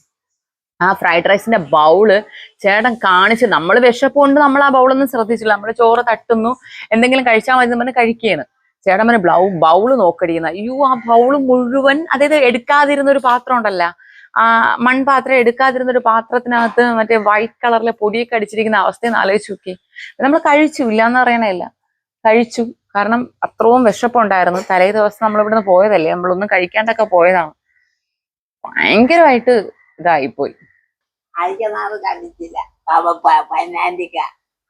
ആ ഫ്രൈഡ് റൈസിന്റെ ബൗള് ചേട്ടൻ കാണിച്ച്, നമ്മൾ വിശപ്പുകൊണ്ട് നമ്മൾ ആ ബൗളൊന്നും ശ്രദ്ധിച്ചില്ല. നമ്മൾ ചോറ് തട്ടുന്നു, എന്തെങ്കിലും കഴിച്ചാൽ മതി എന്ന് പറഞ്ഞ് കഴിക്കുകയാണ്. ചേട്ടൻ പറഞ്ഞ ബൗള് നോക്കടിയുന്ന. അയ്യോ, ആ ബൗള് മുഴുവൻ, അതായത് എടുക്കാതിരുന്ന ഒരു പാത്രം ഉണ്ടല്ല, ആ മൺപാത്രം എടുക്കാതിരുന്ന ഒരു പാത്രത്തിനകത്ത് മറ്റേ വൈറ്റ് കളറിലെ പൊടിയൊക്കെ അടിച്ചിരിക്കുന്ന അവസ്ഥയെന്ന് ആലോചിച്ച് നോക്കി. നമ്മൾ കഴിച്ചു, ഇല്ലാന്ന് പറയണല്ല, കഴിച്ചു. കാരണം അത്രയും വിശപ്പുണ്ടായിരുന്നു. തലേ ദിവസം നമ്മൾ ഇവിടുന്ന് പോയതല്ലേ, നമ്മളൊന്നും കഴിക്കാണ്ടൊക്കെ പോയതാണ്. ഭയങ്കരമായിട്ട് ഇതായിപ്പോയി.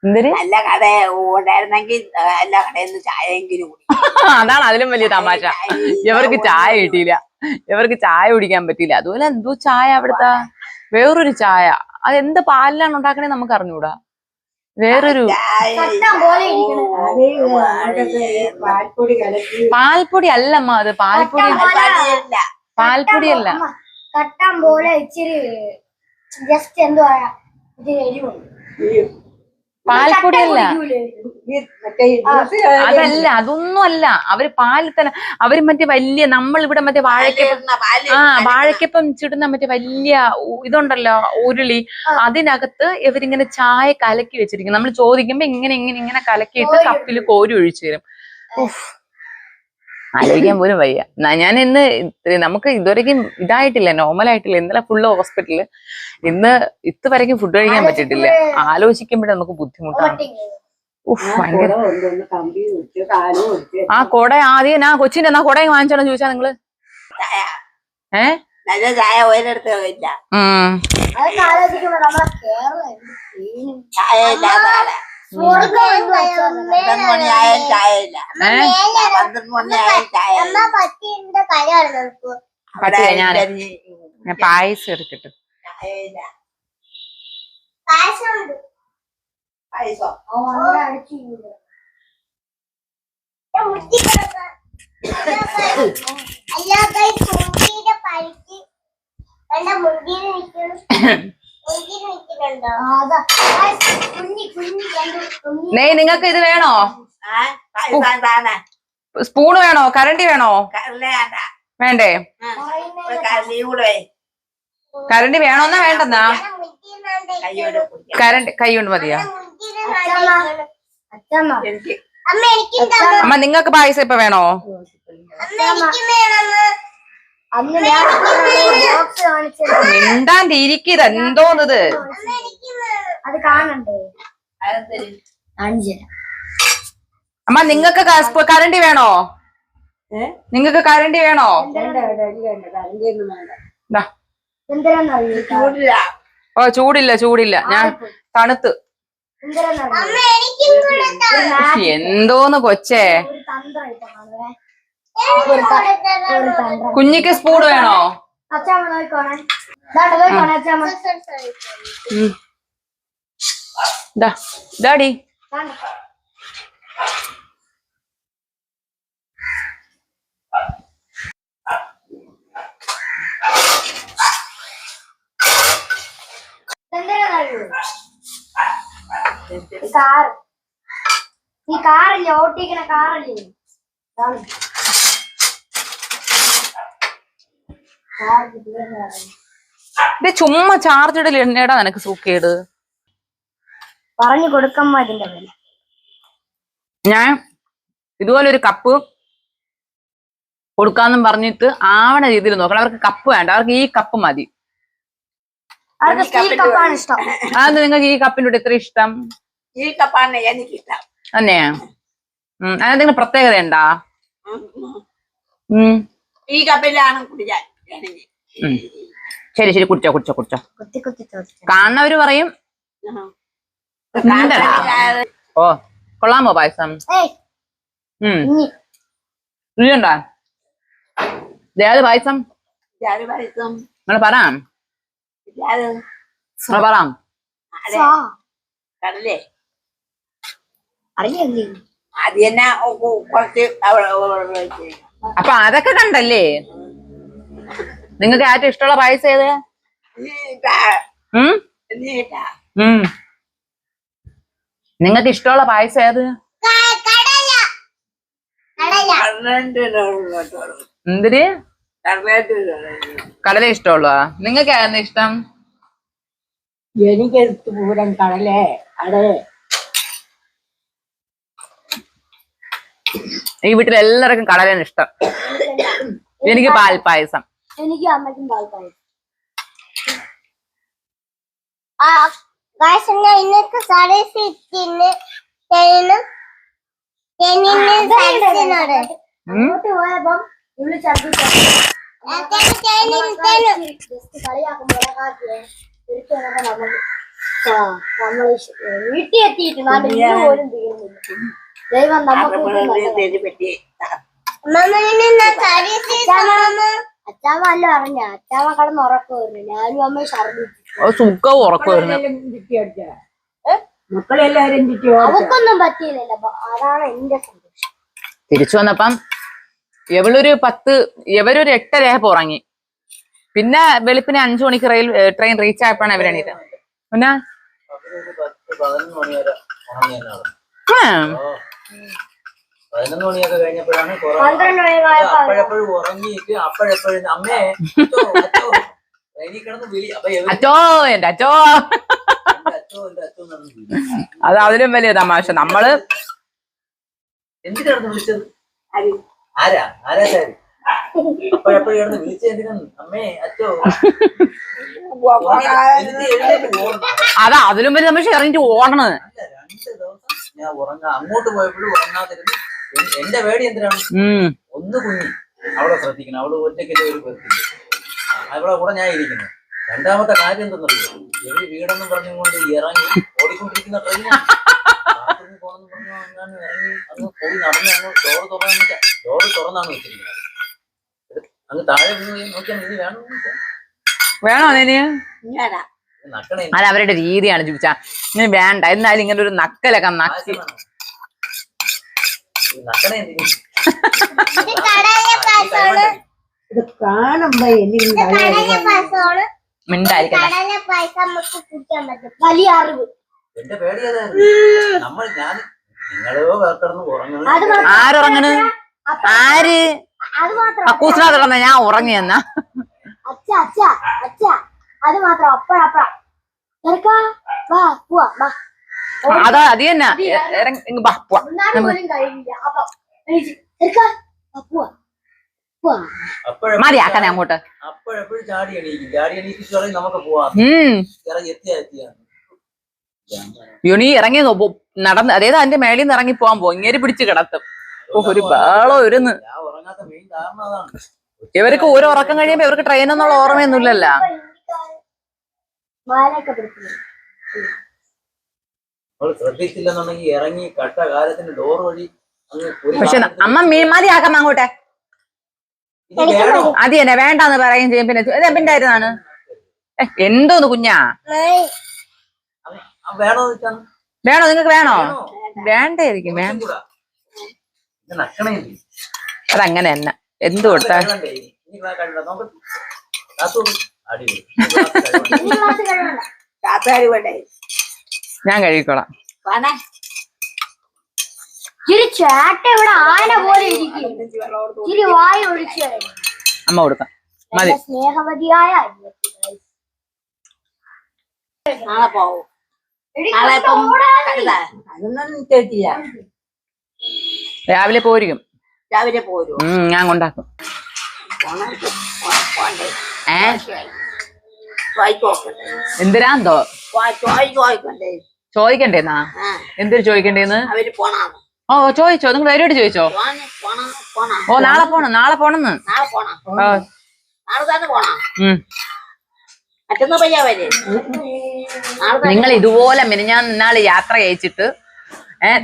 എന്തൊരു നല്ല കട ഓടായിരുന്നെങ്കിൽ എല്ലാ കടയിൽ നിന്ന് ചായയെങ്കിലും അതാണ് അതിലും വലിയ തമാശ. ഇവർക്ക് ചായ കിട്ടിയില്ല, ഇവർക്ക് ചായ കുടിക്കാൻ പറ്റിയില്ല. അതുപോലെ എന്തോ ചായ അവിടുത്തെ വേറൊരു ചായ, അത് എന്ത് പാലിലാണ് ഉണ്ടാക്കണേ നമുക്ക് അറിഞ്ഞൂടാ. വേറൊരു പാൽപ്പൊടി അല്ലമ്മ, അത് പാൽപ്പൊടി അല്ല. കട്ടൻ പോലെ ഇച്ചിരി ജസ്റ്റ് എന്തുവാ പാൽപ്പൊടി അല്ല, അതല്ല, അതൊന്നും അല്ല. അവര് പാലിൽ തന്നെ, അവര് മറ്റേ വലിയ, നമ്മൾ ഇവിടെ മറ്റേ വാഴക്കപ്പം ചുടുന്ന മറ്റേ വലിയ ഇതുണ്ടല്ലോ ഉരുളി, അതിനകത്ത് ഇവരിങ്ങനെ ചായ കലക്കി വെച്ചിരിക്കും. നമ്മൾ ചോദിക്കുമ്പോ ഇങ്ങനെ കലക്കിയിട്ട് കപ്പിൽ കോരി ഒഴിച്ചു തരും. ആലോചിക്കാൻ പോലും വയ്യ. ഞാൻ ഇന്ന് നമുക്ക് ഇതുവരെയും ഇതായിട്ടില്ല, നോർമലായിട്ടില്ല. ഇന്നലെ ഫുള്ള് ഹോസ്പിറ്റലില്, ഇന്ന് ഇതുവരെയും ഫുഡ് കഴിക്കാൻ പറ്റിയിട്ടില്ല. ആലോചിക്കുമ്പോഴേ നമുക്ക് ബുദ്ധിമുട്ടാണ്. ഭയങ്കര. ആ കൊട ആദ്യം കൊച്ചിന്റെ എന്നാ കൊടയും വാങ്ങിച്ചാണോ ചോദിച്ചാ നിങ്ങള്? നല്ല ചായ ഒരിടത്ത് അതൊക്കെ ആലോചിക്കുമ്പോ നമ്മളെ കേരളം ചായ ഇല്ലാത്ത പന്ത്രണ്ട് മണിയായാലും ചായ ഇല്ല. 12 മണിയായാലും ചായ ഇല്ല. പറ്റിന്റെ കളിയാണ് നമുക്ക്. പറ്റില്ല, ഞാൻ ചായ പായസം എടുക്കട്ടെ. ഇല്ല. പായസമുണ്ട്. പായസം അല്ലാതെ കുട്ടിയുടെ പരിക്ക് എന്റെ മുന്തിരി നിൽക്കുന്നുണ്ടോ? കുഞ്ഞി കുഞ്ഞി കുഞ്ഞി നെയ് നിങ്ങൾക്ക് ഇത് വേണോ? പായസം താനെ സ്പൂണ് വേണോ? കരണ്ടി വേണോ? കറിലേണ്ട വേണ്ടേ? കറി കൂടെ കരണ്ടി വേണോന്നാ വേണ്ടെന്നാ? കയ്യോട് കുടിക്കാം. കരണ്ടി കൈ കൊണ്ട് മതിയോ? അച്ഛമ്മ എനിക്ക് അമ്മ എനിക്ക് അമ്മ നിങ്ങൾക്ക് പായസം ഇപ്പൊ വേണോ? അമ്മ എനിക്ക് വേണം. അന്ന് ഞാൻ ബോക്സ് കാണിച്ചത് മിണ്ടാണ്ട് ഇരിക്കത് എന്തോന്നത്? അത് കാണണ്ടേ? അതെന്തിന്? കാണിച്ചു അമ്മ നിങ്ങൾക്ക് കരണ്ടി വേണോ? നിങ്ങൾക്ക് കരണ്ടി വേണോ? ദാ. എന്തിനാന്നറിയോ? ചൂടില്ല. ഓ ചൂടില്ല ചൂടില്ല, ഞാൻ തണുത്ത്. എന്തിനാന്നറിയോ? അമ്മ എനിക്കും കൂടെ താ. എന്തോന്ന് കൊച്ചേ, ഒരു തന്ത്രം ഇപ്പൊ കാണുവേ. ഒരു തന്ത്രം. കുഞ്ഞിക്ക് സ്പൂൺ വേണോ? അച്ഛാമ്മ നോക്കണേ. നോക്കണേ അച്ഛാമ്മ. ഡാഡി എന്തിനാന്നറിയോ? ഈ കാറില്ലേ, ഓട്ടിക്കണ കാറല്ലേ? ഇതാണ്. ഇത് ചുമ്മാ ചാർജ് ഇടൽ എണ്ണേടാ നിനക്ക് സൂക്കേട്. പറഞ്ഞു കൊടുക്കുമ്പോ അതിന്റെ വില. ഞാൻ ഇതുപോലെ ഒരു കപ്പ് കൊടുക്കാന്നും പറഞ്ഞിട്ട് ആവണ രീതിയിൽ നോക്കണം. അവർക്ക് കപ്പ് വേണ്ട, അവർക്ക് ഈ കപ്പ് മതി. അവർക്ക് സ്റ്റീൽ കപ്പാണ് ഇഷ്ടം. അതെന്താ നിങ്ങൾക്ക് ഈ കപ്പിന്റെ കൂടെ ഇത്ര ഇഷ്ടം? ഈ കപ്പാണ് എനിക്കിഷ്ടം. തന്നെയാ? അതിനെന്തെങ്കിലും പ്രത്യേകത ഉണ്ടാ? ഈ കപ്പിലാണ് കുടിക്കാൻ. ശരി ശരി, കുടിച്ചോ കുടിച്ചോ കുടിച്ചോ. കുത്തി കുത്തി ചോദിച്ചു. കാണുന്നവര് പറയും മിണ്ടടാ. ഓ കൊള്ളാമോ പായസം? രുചിയുണ്ടാ? ദേത് പായസം പായസം നിങ്ങൾ പറയാം, നിങ്ങൾ പറയാം. കടലേ അറിയല്ലേ? അത് തന്നെ കുറച്ച് അപ്പൊ അതൊക്കെ കണ്ടല്ലേ? നിങ്ങൾക്ക് ഏറ്റവും ഇഷ്ടമുള്ള പായസം ഏത്? നിങ്ങൾക്ക് ഇഷ്ടമുള്ള പായസം ഏത്? എന്തിന്? കടല ഇഷ്ടമുള്ള? നിങ്ങൾക്ക് ഏതാ ഇഷ്ടം? എനിക്ക് പൂരം കടലേ അടേ. ഈ വീട്ടിൽ എല്ലാവർക്കും കടലാണ് ഇഷ്ടം. എനിക്ക് പാൽപ്പായസം. എനിക്ക് അമ്മയ്ക്കും പാൽപ്പായസം. ഇന്നത്തെ അങ്ങോട്ട് പോയപ്പം ഉള്ളി ഛർദിച്ചു. നമ്മൾ വീട്ടിൽ എത്തിയിട്ട് പോലും തീരുന്നില്ല. ദൈവം നമുക്ക് അച്ചാമ്മ അല്ല അറിഞ്ഞ അച്ചാമ്മ കടന്ന് ഉറക്കുമായിരുന്നു. ഞാനും അമ്മ ഛർദിച്ചു. സുഖവും ഉറക്കുമായിരുന്നു. മക്കളെല്ലാരും അവക്കൊന്നും പറ്റിയില്ലല്ലോ. അതാണ് എന്റെ സന്തോഷം. തിരിച്ചു വന്നപ്പം ഇവരൊരു 8:30 ഉറങ്ങി. പിന്നെ വെളുപ്പിന് 5 മണിക്ക് ട്രെയിൻ റീച്ച് ആയപ്പോഴാണ് ഇവരെണീറ്റ്. പിന്നെ 11 മണി വരെ കഴിഞ്ഞപ്പോഴാണ് അപ്പോഴെപ്പോഴും ഉറങ്ങിയിട്ട് അപ്പോഴെപ്പോഴും അമ്മേ കിടന്ന് വിളി. അപ്പൊ അച്ചോ എന്റെ അച്ചോ. അത് അതിലും വലിയ തമാശ. നമ്മള് എന്തിനാണ് വിളിച്ചത്? ആരാ സാരി അപ്പോഴെപ്പോഴും കിടന്ന് വിളിച്ചത് എന്തിനാണ്? അമ്മേ അച്ചോ. അതാ അതിലും വലിയ തമാശ. ഇറങ്ങിട്ട് ഓടണ്. 2 ദിവസം ഞാൻ അങ്ങോട്ട് പോയപ്പോഴും ഉറങ്ങാതിരുന്നു. എന്റെ പേടി എന്തിനാണ്? ഒന്ന് കുഞ്ഞി അവളെ ശ്രദ്ധിക്കണം. അവള് ഒറ്റയ്ക്ക് ഒരു പേർക്കില്ല. അവളെ കൂടെ ഞാൻ ഇരിക്കുന്നു. രണ്ടാമത്തെ കാര്യം എന്തെന്നറിയോ? ഇവര് വീടെന്നും പറഞ്ഞുകൊണ്ട് ഇറങ്ങി ഓടിക്കൊണ്ടിരിക്കുന്ന ട്രെയിൻ പോണെന്ന് പറഞ്ഞു ഞാൻ ഇറങ്ങി അങ്ങ് പോയി നടന്ന് അങ്ങ് ഡോറ് തുറന്നാണ് വെച്ചിരിക്കുന്നത്. അങ്ങ് താഴെ നോക്കിയാൽ ഇത് വേണോ അതിന്? ഇങ്ങനാ നക്കണേ അത് അവരുടെ രീതിയാണ് ചോദിച്ചാ. ഇങ്ങനെ വേണ്ട, എന്നാലും ഇങ്ങനെ ഒരു നക്കലൊക്കെ നക്കി നക്കണേ ഇത് കടയിലെ പായസമാണ്. ഇത് കാണുമ്പോ എനിക്ക് കടയിലെ പായസമാണ്. മിണ്ടായിരിക്കണം. കടയിലെ പായസം നമുക്ക് കുടിക്കാൻ പറ്റും. വലിയ അറിവ്. എന്റെ പേടി ഏതായിരുന്നു നിങ്ങളോ കിടന്ന് ഉറങ്ങുന്നു. ആരുറങ്ങണ്? ആര്? അത് മാത്രം കക്കൂസിനകത്ത് കിടന്ന ഞാൻ ഉറങ്ങിയെന്നാ? അച്ഛ അച്ഛ അച്ഛ അത് മാത്രം അപ്പഴ ചെറുക്കാ വാ പോവാ വാ. അതാ അത് തന്നെ. ബാ പോവാ. ഒന്നാമത് പോലും കഴിയില്ല. അപ്പൊ ചെറുക്കാ വാ പോവാ പോവാ. മതിയാക്കാനെ അങ്ങോട്ട്. അപ്പോഴെപ്പോഴും ചാടി എണീക്കിച്ച് പറയും നമുക്ക് പോവാം. ഇറങ്ങി എത്തിയാണ് യുണി ഇറങ്ങി നടന്ന് അതായത് അതിന്റെ മേളിൽ നിന്ന് ഇറങ്ങി പോകാൻ പോകും. ഇങ്ങനെ പിടിച്ച് കിടത്തും. ഒരു ബേളോ ഒരുന്ന്. ഞാൻ ഉറങ്ങാത്ത മെയിൻ കാരണം അതാണ്. ഇവർക്ക് ഓരോ ഉറക്കം കഴിയുമ്പോ ഇവർക്ക് ട്രെയിൻ എന്നുള്ള ഓർമ്മയൊന്നുമില്ലല്ലോ. മാലൊക്കെ പിടിക്കുന്നു. നമ്മൾ ശ്രദ്ധിച്ചില്ലെന്നുണ്ടെങ്കിൽ ഇറങ്ങി കട്ട കാലത്തിന് ഡോർ വഴി പക്ഷെ അമ്മ മതിയാക്കാം അങ്ങോട്ടെ. അത് തന്നെ വേണ്ടാന്ന് പറയുകയും ചെയ്യും. പിന്നെ ഇത് എപ്പിണ്ടായിരുന്നാണ് എന്തോന്ന് കുഞ്ഞാ വേണോ നിങ്ങൾക്ക് വേണോ? വേണ്ടായിരിക്കും. വേണ്ട അതങ്ങനെ തന്നെ എന്ത് കൊടുത്താ ഞാൻ കഴിക്കോളാം. ചേട്ട ഇവിടെ ആന പോലെ ഇരിക്കും. ഇച്ചിരി വായ ഒഴിച്ചു അമ്മ കൊടുക്കാം. മതി. സ്നേഹവതിയായ നാളെ പോവും. നാളെ ഇപ്പം അതൊന്നും കേട്ടില്ല. രാവിലെ പോയിരിക്കും. രാവിലെ പോരൂ. ഞാൻ കൊണ്ടാക്കും. എന്തിനാന്തോ ചോദിക്കണ്ടേ? ചോദിക്കണ്ടേന്നാ? എന്തിനു ചോദിക്കണ്ടേന്ന്? അവര് പോണോ? ഓ ചോദിച്ചോ. നിങ്ങൾ അവരോട് ചോദിച്ചോ? ഓ നാളെ പോണെന്ന്. നാളെ പോണം. നാളെ തന്നെ പോണം. മറ്റൊന്ന് പയ്യാ വരെ നിങ്ങൾ ഇതുപോലെ മിനിഞ്ഞാൻ ഇന്നാള് യാത്ര അയച്ചിട്ട്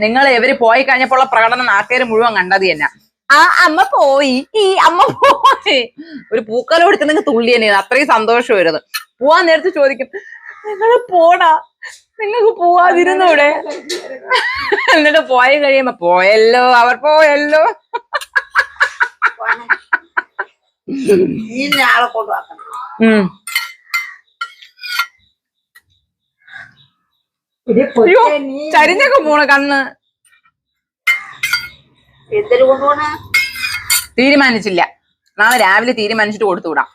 നിങ്ങൾ ഇവര് പോയി കഴിഞ്ഞപ്പോൾ പ്രകടനം നാട്ടുകാര് മുഴുവൻ കണ്ടത് തന്നെ. ആ അമ്മ പോയി, ഈ അമ്മ പോയി. ഒരു പൂക്കലം എടുത്ത് നിങ്ങൾ തുള്ളി തന്നെയാണ്. അത്രയും സന്തോഷം വരുന്നത്. പോവാൻ നേരത്ത് ചോദിക്കും, നിങ്ങൾ പോടാ, നിങ്ങൾക്ക് പോവാതിരുന്നൂടെ? എന്നിട്ട് പോയി കഴിയുമ്പോ പോയല്ലോ, അവർ പോയല്ലോ. ആളെ കൊണ്ടുവാക്കണം. ചരിഞ്ഞൊക്കെ പോണ കണ്ണ്. എന്തിനു കൊണ്ടുപോണ? തീരുമാനിച്ചില്ല. നാളെ രാവിലെ തീരുമാനിച്ചിട്ട് കൊടുത്തുവിടാം.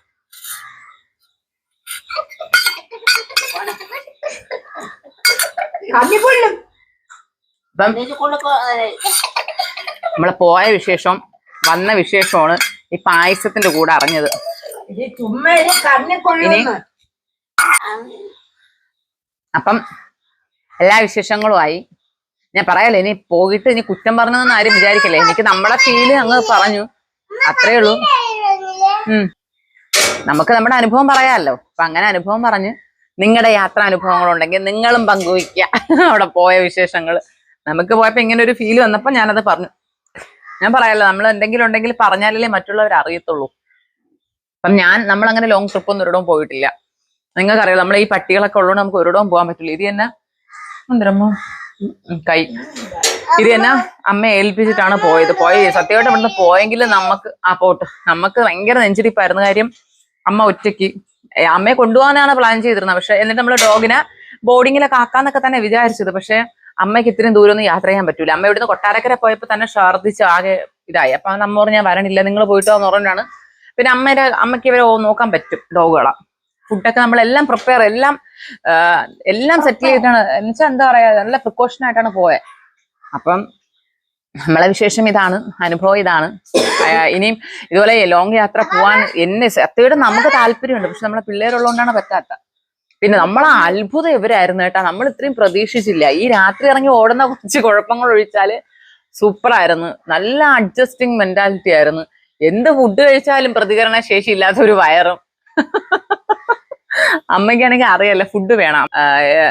നമ്മളെ പോയ വിശേഷം വന്ന വിശേഷമാണ് ഈ പായസത്തിന്റെ കൂടെ അറിഞ്ഞത്. ഇനി അപ്പം എല്ലാ വിശേഷങ്ങളുമായി ഞാൻ പറയാലോ. ഇനി പോയിട്ട് ഇനി കുറ്റം പറഞ്ഞതെന്ന് ആരും വിചാരിക്കല്ലേ. എനിക്ക് നമ്മളെ ഫീല് അങ്ങ് പറഞ്ഞു, അത്രേ ഉള്ളൂ. നമുക്ക് നമ്മുടെ അനുഭവം പറയാമല്ലോ. അപ്പൊ അങ്ങനെ അനുഭവം പറഞ്ഞ് നിങ്ങളുടെ യാത്രാ അനുഭവങ്ങളുണ്ടെങ്കിൽ നിങ്ങളും പങ്കുവയ്ക്കുക. അവിടെ പോയ വിശേഷങ്ങൾ. നമുക്ക് പോയപ്പോ ഇങ്ങനെ ഒരു ഫീല് വന്നപ്പോ ഞാനത് പറഞ്ഞു. ഞാൻ പറയാലോ, നമ്മൾ എന്തെങ്കിലും ഉണ്ടെങ്കിൽ പറഞ്ഞാലല്ലേ മറ്റുള്ളവർ അറിയത്തുള്ളൂ. അപ്പം നമ്മളങ്ങനെ ലോങ് ട്രിപ്പ് ഒന്നും ഒരിടവും പോയിട്ടില്ല. നിങ്ങൾക്കറിയാലോ, നമ്മൾ ഈ പട്ടികളൊക്കെ ഉള്ളതുകൊണ്ട് നമുക്ക് ഒരിടവും പോകാൻ പറ്റില്ല. ഇത് തന്നെ എന്തരമ്മ കൈ ഇത് തന്നെ അമ്മയെ ഏൽപ്പിച്ചിട്ടാണ് പോയത്. സത്യമായിട്ട് ഇവിടുന്ന് പോയെങ്കിൽ നമുക്ക് ഭയങ്കര നെഞ്ചിരിപ്പായിരുന്നു. കാര്യം അമ്മ ഒറ്റയ്ക്ക് അമ്മയെ കൊണ്ടുപോകാനാണ് പ്ലാൻ ചെയ്തിരുന്നത്. പക്ഷെ എന്നിട്ട് നമ്മള് ഡോഗിനെ ബോർഡിങ്ങിലൊക്കെ ആക്കാന്നൊക്കെ തന്നെ വിചാരിച്ചത്. പക്ഷെ അമ്മയ്ക്ക് ഇത്രയും ദൂരം ഒന്നും യാത്ര ചെയ്യാൻ പറ്റൂല. അമ്മ ഇവിടുന്ന് കൊട്ടാരക്കര പോയപ്പോ തന്നെ ഛർദ്ദിച്ച് ആകെ ഇതായി. അപ്പൊ നമ്മ പറഞ്ഞു ഞാൻ വരണില്ല, നിങ്ങൾ പോയിട്ടോന്ന് പറഞ്ഞാണ്. പിന്നെ അമ്മയ്ക്ക് ഇവരെ നോക്കാൻ പറ്റും ഡോഗുകളെ. ഫുഡൊക്കെ നമ്മളെല്ലാം പ്രിപ്പയർ എല്ലാം സെറ്റിൽ ചെയ്തിട്ടാണ്. എന്നുവെച്ചാൽ എന്താ പറയാ, നല്ല പ്രിക്കോഷൻ ആയിട്ടാണ് പോയത്. അപ്പം നമ്മളെ വിശേഷം ഇതാണ്, അനുഭവം ഇതാണ്. ഇനിയും ഇതുപോലെ ലോങ് യാത്ര പോവാൻ സത്യമായിട്ട് നമുക്ക് താല്പര്യമുണ്ട്. പക്ഷെ നമ്മളെ പിള്ളേരുള്ളതുകൊണ്ടാണ് പറ്റാത്ത. പിന്നെ നമ്മളെ അത്ഭുതം ഇവരായിരുന്നു കേട്ടാ. നമ്മൾ ഇത്രയും പ്രതീക്ഷിച്ചില്ല. ഈ രാത്രി ഇറങ്ങി ഓടുന്ന കുറച്ച് കുഴപ്പങ്ങൾ ഒഴിച്ചാല് സൂപ്പറായിരുന്നു. നല്ല അഡ്ജസ്റ്റിംഗ് മെന്റാലിറ്റി ആയിരുന്നു. എന്ത് ഫുഡ് കഴിച്ചാലും പ്രതികരണ ശേഷി ഇല്ലാത്ത ഒരു വയറും. അമ്മയ്ക്കാണെങ്കിൽ അറിയാലോ ഫുഡ് വേണം.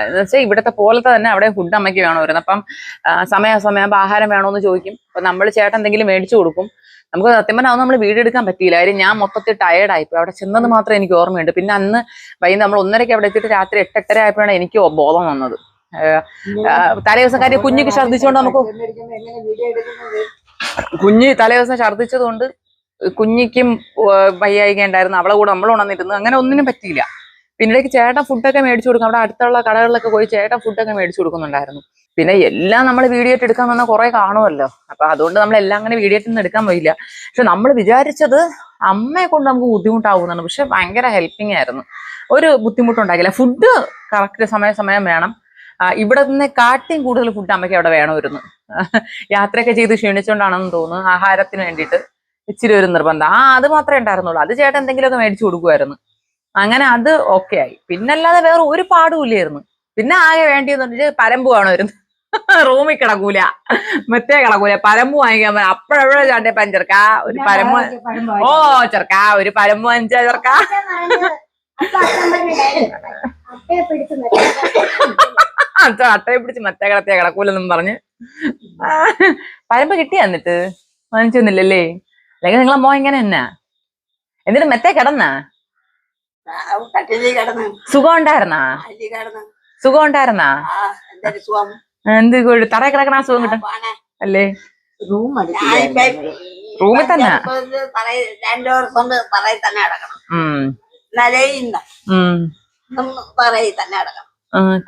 എന്ന് വെച്ചാൽ ഇവിടത്തെ പോലത്തെ തന്നെ അവിടെ ഫുഡ് അമ്മയ്ക്ക് വേണമായിരുന്നു. അപ്പം സമയാസമയം ആഹാരം വേണോന്ന് ചോദിക്കും. അപ്പൊ നമ്മൾ ചേട്ടൻ എന്തെങ്കിലും മേടിച്ചു കൊടുക്കും. നമുക്ക് സത്യം പറഞ്ഞാൽ നമ്മൾ വീഡിയോ എടുക്കാൻ പറ്റിയില്ല. കാര്യം ഞാൻ മൊത്തത്തിൽ ടയേർഡായിപ്പോയി. അവിടെ ചെന്നത് മാത്രമേ എനിക്ക് ഓർമ്മയുണ്ട്. പിന്നെ അന്ന് വൈകുന്നേരം നമ്മൾ 1:30 അവിടെ എത്തിയിട്ട് രാത്രി 8-8:30 ആയപ്പോഴാണ് എനിക്ക് ബോധം വന്നത്. തലേദിവസം കാര്യം കുഞ്ഞിക്ക് ഛർദ്ദിച്ചുകൊണ്ട് നമുക്ക് തലേദിവസം ഛർദ്ദിച്ചത് കൊണ്ട് കുഞ്ഞിക്കും വയ്യായിക ഉണ്ടായിരുന്നു. അവളെ കൂടെ നമ്മൾ ഉണർന്നിരുന്നു. അങ്ങനെ ഒന്നിനും പറ്റിയില്ല. പിന്നീടേക്ക് ചേട്ടൻ ഫുഡൊക്കെ മേടിച്ചു കൊടുക്കും. അവിടെ അടുത്തുള്ള കടകളിലൊക്കെ പോയി ചേട്ടൻ ഫുഡൊക്കെ മേടിച്ചു കൊടുക്കുന്നുണ്ടായിരുന്നു. പിന്നെ എല്ലാം നമ്മൾ വീഡിയോ ആയിട്ട് എടുക്കാൻ വന്നാൽ കുറെ കാണുമല്ലോ. അപ്പൊ അതുകൊണ്ട് നമ്മളെല്ലാം അങ്ങനെ വീഡിയോ ആയിട്ടൊന്നും എടുക്കാൻ പോയില്ല. പക്ഷെ നമ്മൾ വിചാരിച്ചത് അമ്മയെ കൊണ്ട് നമുക്ക് ബുദ്ധിമുട്ടാവുന്നതാണ്. പക്ഷെ ഭയങ്കര ഹെൽപ്പിംഗ് ആയിരുന്നു. ഒരു ബുദ്ധിമുട്ടുണ്ടാക്കില്ല. ഫുഡ് കറക്റ്റ് സമയം വേണം. ഇവിടെ നിന്ന് കാട്ടിയും കൂടുതൽ ഫുഡ് അമ്മയ്ക്ക് അവിടെ വേണമായിരുന്നു. യാത്രയൊക്കെ ചെയ്ത് ക്ഷീണിച്ചുകൊണ്ടാണെന്ന് തോന്നുന്നു. ആഹാരത്തിന് വേണ്ടിയിട്ട് ഇച്ചിരി ഒരു നിർബന്ധം. അത് മാത്രമേ ഉണ്ടായിരുന്നുള്ളൂ. അത് ചേട്ടൻ എന്തെങ്കിലുമൊക്കെ മേടിച്ചു കൊടുക്കുമായിരുന്നു. അങ്ങനെ അത് ഓക്കെ ആയി. പിന്നല്ലാതെ വേറെ ഒരു പാടും ഇല്ലായിരുന്നു. പിന്നെ ആകെ വേണ്ടിയെന്ന് പറഞ്ഞാൽ പരമ്പ് വേണമായിരുന്നു. റൂമിൽ കിടക്കൂല, മെത്തേ കിടക്കൂല. പരമ്പ് വാങ്ങിക്കാൻ പറ്റും. അപ്പോഴെവിടെ ചാണ്ടേ ചെറുക്കാ ഒരു പരമ്പ്. ഓ ചെറുക്കാ ഒരു പരമ്പ് വാങ്ങിച്ചാ ചെറുക്കാ. അട്ടയെ പിടിച്ച് മെത്തേ കിടത്തിയാ കിടക്കൂലെന്നും പറഞ്ഞ് പരമ്പ് കിട്ടിയാ. എന്നിട്ട് വാങ്ങിച്ചൊന്നുമില്ലല്ലേ? അല്ലെങ്കിൽ നിങ്ങളെ മോ ഇങ്ങനെ എന്നാ എന്നിട്ട് മെത്തേ കിടന്നാ? സുഖം ഉണ്ടായിരുന്നാ? സുഖം ഉണ്ടായിരുന്നാ? എന്ത് തറയിൽ കിടക്കണ സുഖം കിട്ടും അല്ലേ? റൂമിൽ തന്നെ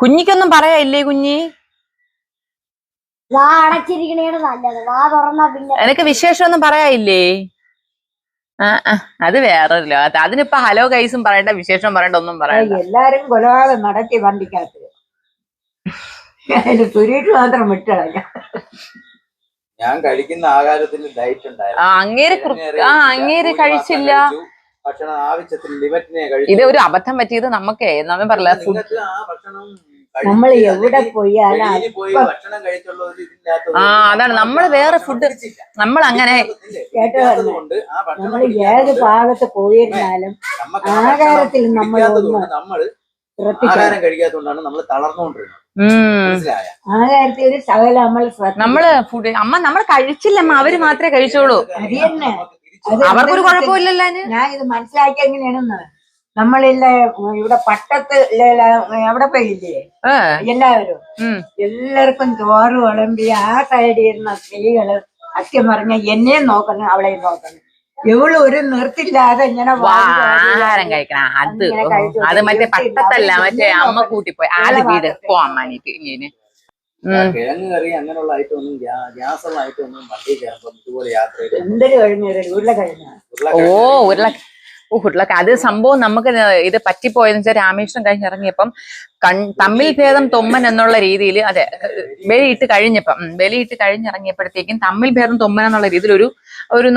കുഞ്ഞിക്കൊന്നും പറയാ കുഞ്ഞി? വാ അടച്ചിരിക്കണേണ് നല്ലത്. വാ തുറന്നാ പിന്നെ എനക്ക് വിശേഷമൊന്നും പറയാനില്ലേ? അത് വേറൊരു ലോകത്ത്. അതിനിപ്പോ ഹലോ ഗൈസും പറയണ്ട, വിശേഷം പറയണ്ട, ഒന്നും പറയണ്ട. എല്ലാരും കൊലപാതകം നടത്തി വണ്ടിക്കകത്ത്. സുരേഷ് മാത്രം വിട്ടളഞ്ഞ. ഞാൻ കഴിക്കുന്ന ആഹാരത്തിന് ഡയറ്റ് ഉണ്ടായിരുന്നു. അങ്ങേര് കഴിച്ചില്ല. ഭക്ഷണം ആവശ്യത്തിന് ലിമിറ്റിനെ കഴിച്ചു. ഇത് ഒരു അബദ്ധം പറ്റിയത് നമുക്കേ നമ്മൾ പറഞ്ഞ നമ്മൾ എവിടെ പോയാലും അതാണ് നമ്മള് വേറെ ഫുഡ് നമ്മൾ അങ്ങനെ നമ്മൾ ഏത് ഭാഗത്ത് പോയിരുന്നാലും ആഹാരത്തിൽ നമ്മൾ ആഹാരം കഴിക്കാത്തതുകൊണ്ടാണ് നമ്മൾ തളർന്നുകൊണ്ടിരുന്നത്. ആഹാരത്തിൽ സകല നമ്മള് ഫുഡ് നമ്മൾ കഴിച്ചില്ലമ്മ. അവര് മാത്രമേ കഴിച്ചോളൂ. അവർക്കൊരു കുഴപ്പമില്ലല്ലോ. ഞാൻ ഇത് മനസ്സിലാക്കി എങ്ങനെയാണെന്ന്, നമ്മളില്ല ഇവിടെ പട്ടത്ത് അവിടെ പോയില്ലേ എല്ലാവരും, എല്ലാവർക്കും ചോറ് വിളമ്പി ആ സൈഡിൽ ഇരുന്ന സ്ത്രീകള് സത്യം പറഞ്ഞ എന്നെയും നോക്കണം അവളെയും നോക്കണം. ഇവള് ഒരു നിർത്തില്ലാതെ ഇങ്ങനെ ആഹാരം കഴിക്കണം. അത് മറ്റേ പട്ടത്തല്ല, മറ്റേ അമ്മ കൂട്ടിപ്പോയി ആദ്യ വീട് പോവാമാനിട്ട് ഇങ്ങനെ കിഴങ്ങ് കറി അങ്ങനെയുള്ള ഐറ്റം ഒന്നും ഗ്യാസുള്ള ഐറ്റം ഒന്നും വണ്ടി കയറുമ്പോൾ ഇതുപോലെ യാത്ര ചെയ്ത് എന്തൊരു കഴിഞ്ഞ ഉരുളക്ക അത് സംഭവം നമുക്ക് ഇത് പറ്റിപ്പോയെന്ന് വെച്ചാൽ രാമേശ്വരം കഴിഞ്ഞിറങ്ങിയപ്പം തമ്മിൽ ഭേദം തൊമ്മൻ എന്നുള്ള രീതിയിൽ, അതെ, ബലിയിട്ട് കഴിഞ്ഞിറങ്ങിയപ്പോഴത്തേക്കും തമ്മിൽ ഭേദം തൊമ്മൻ എന്നുള്ള രീതിയിൽ ഒരു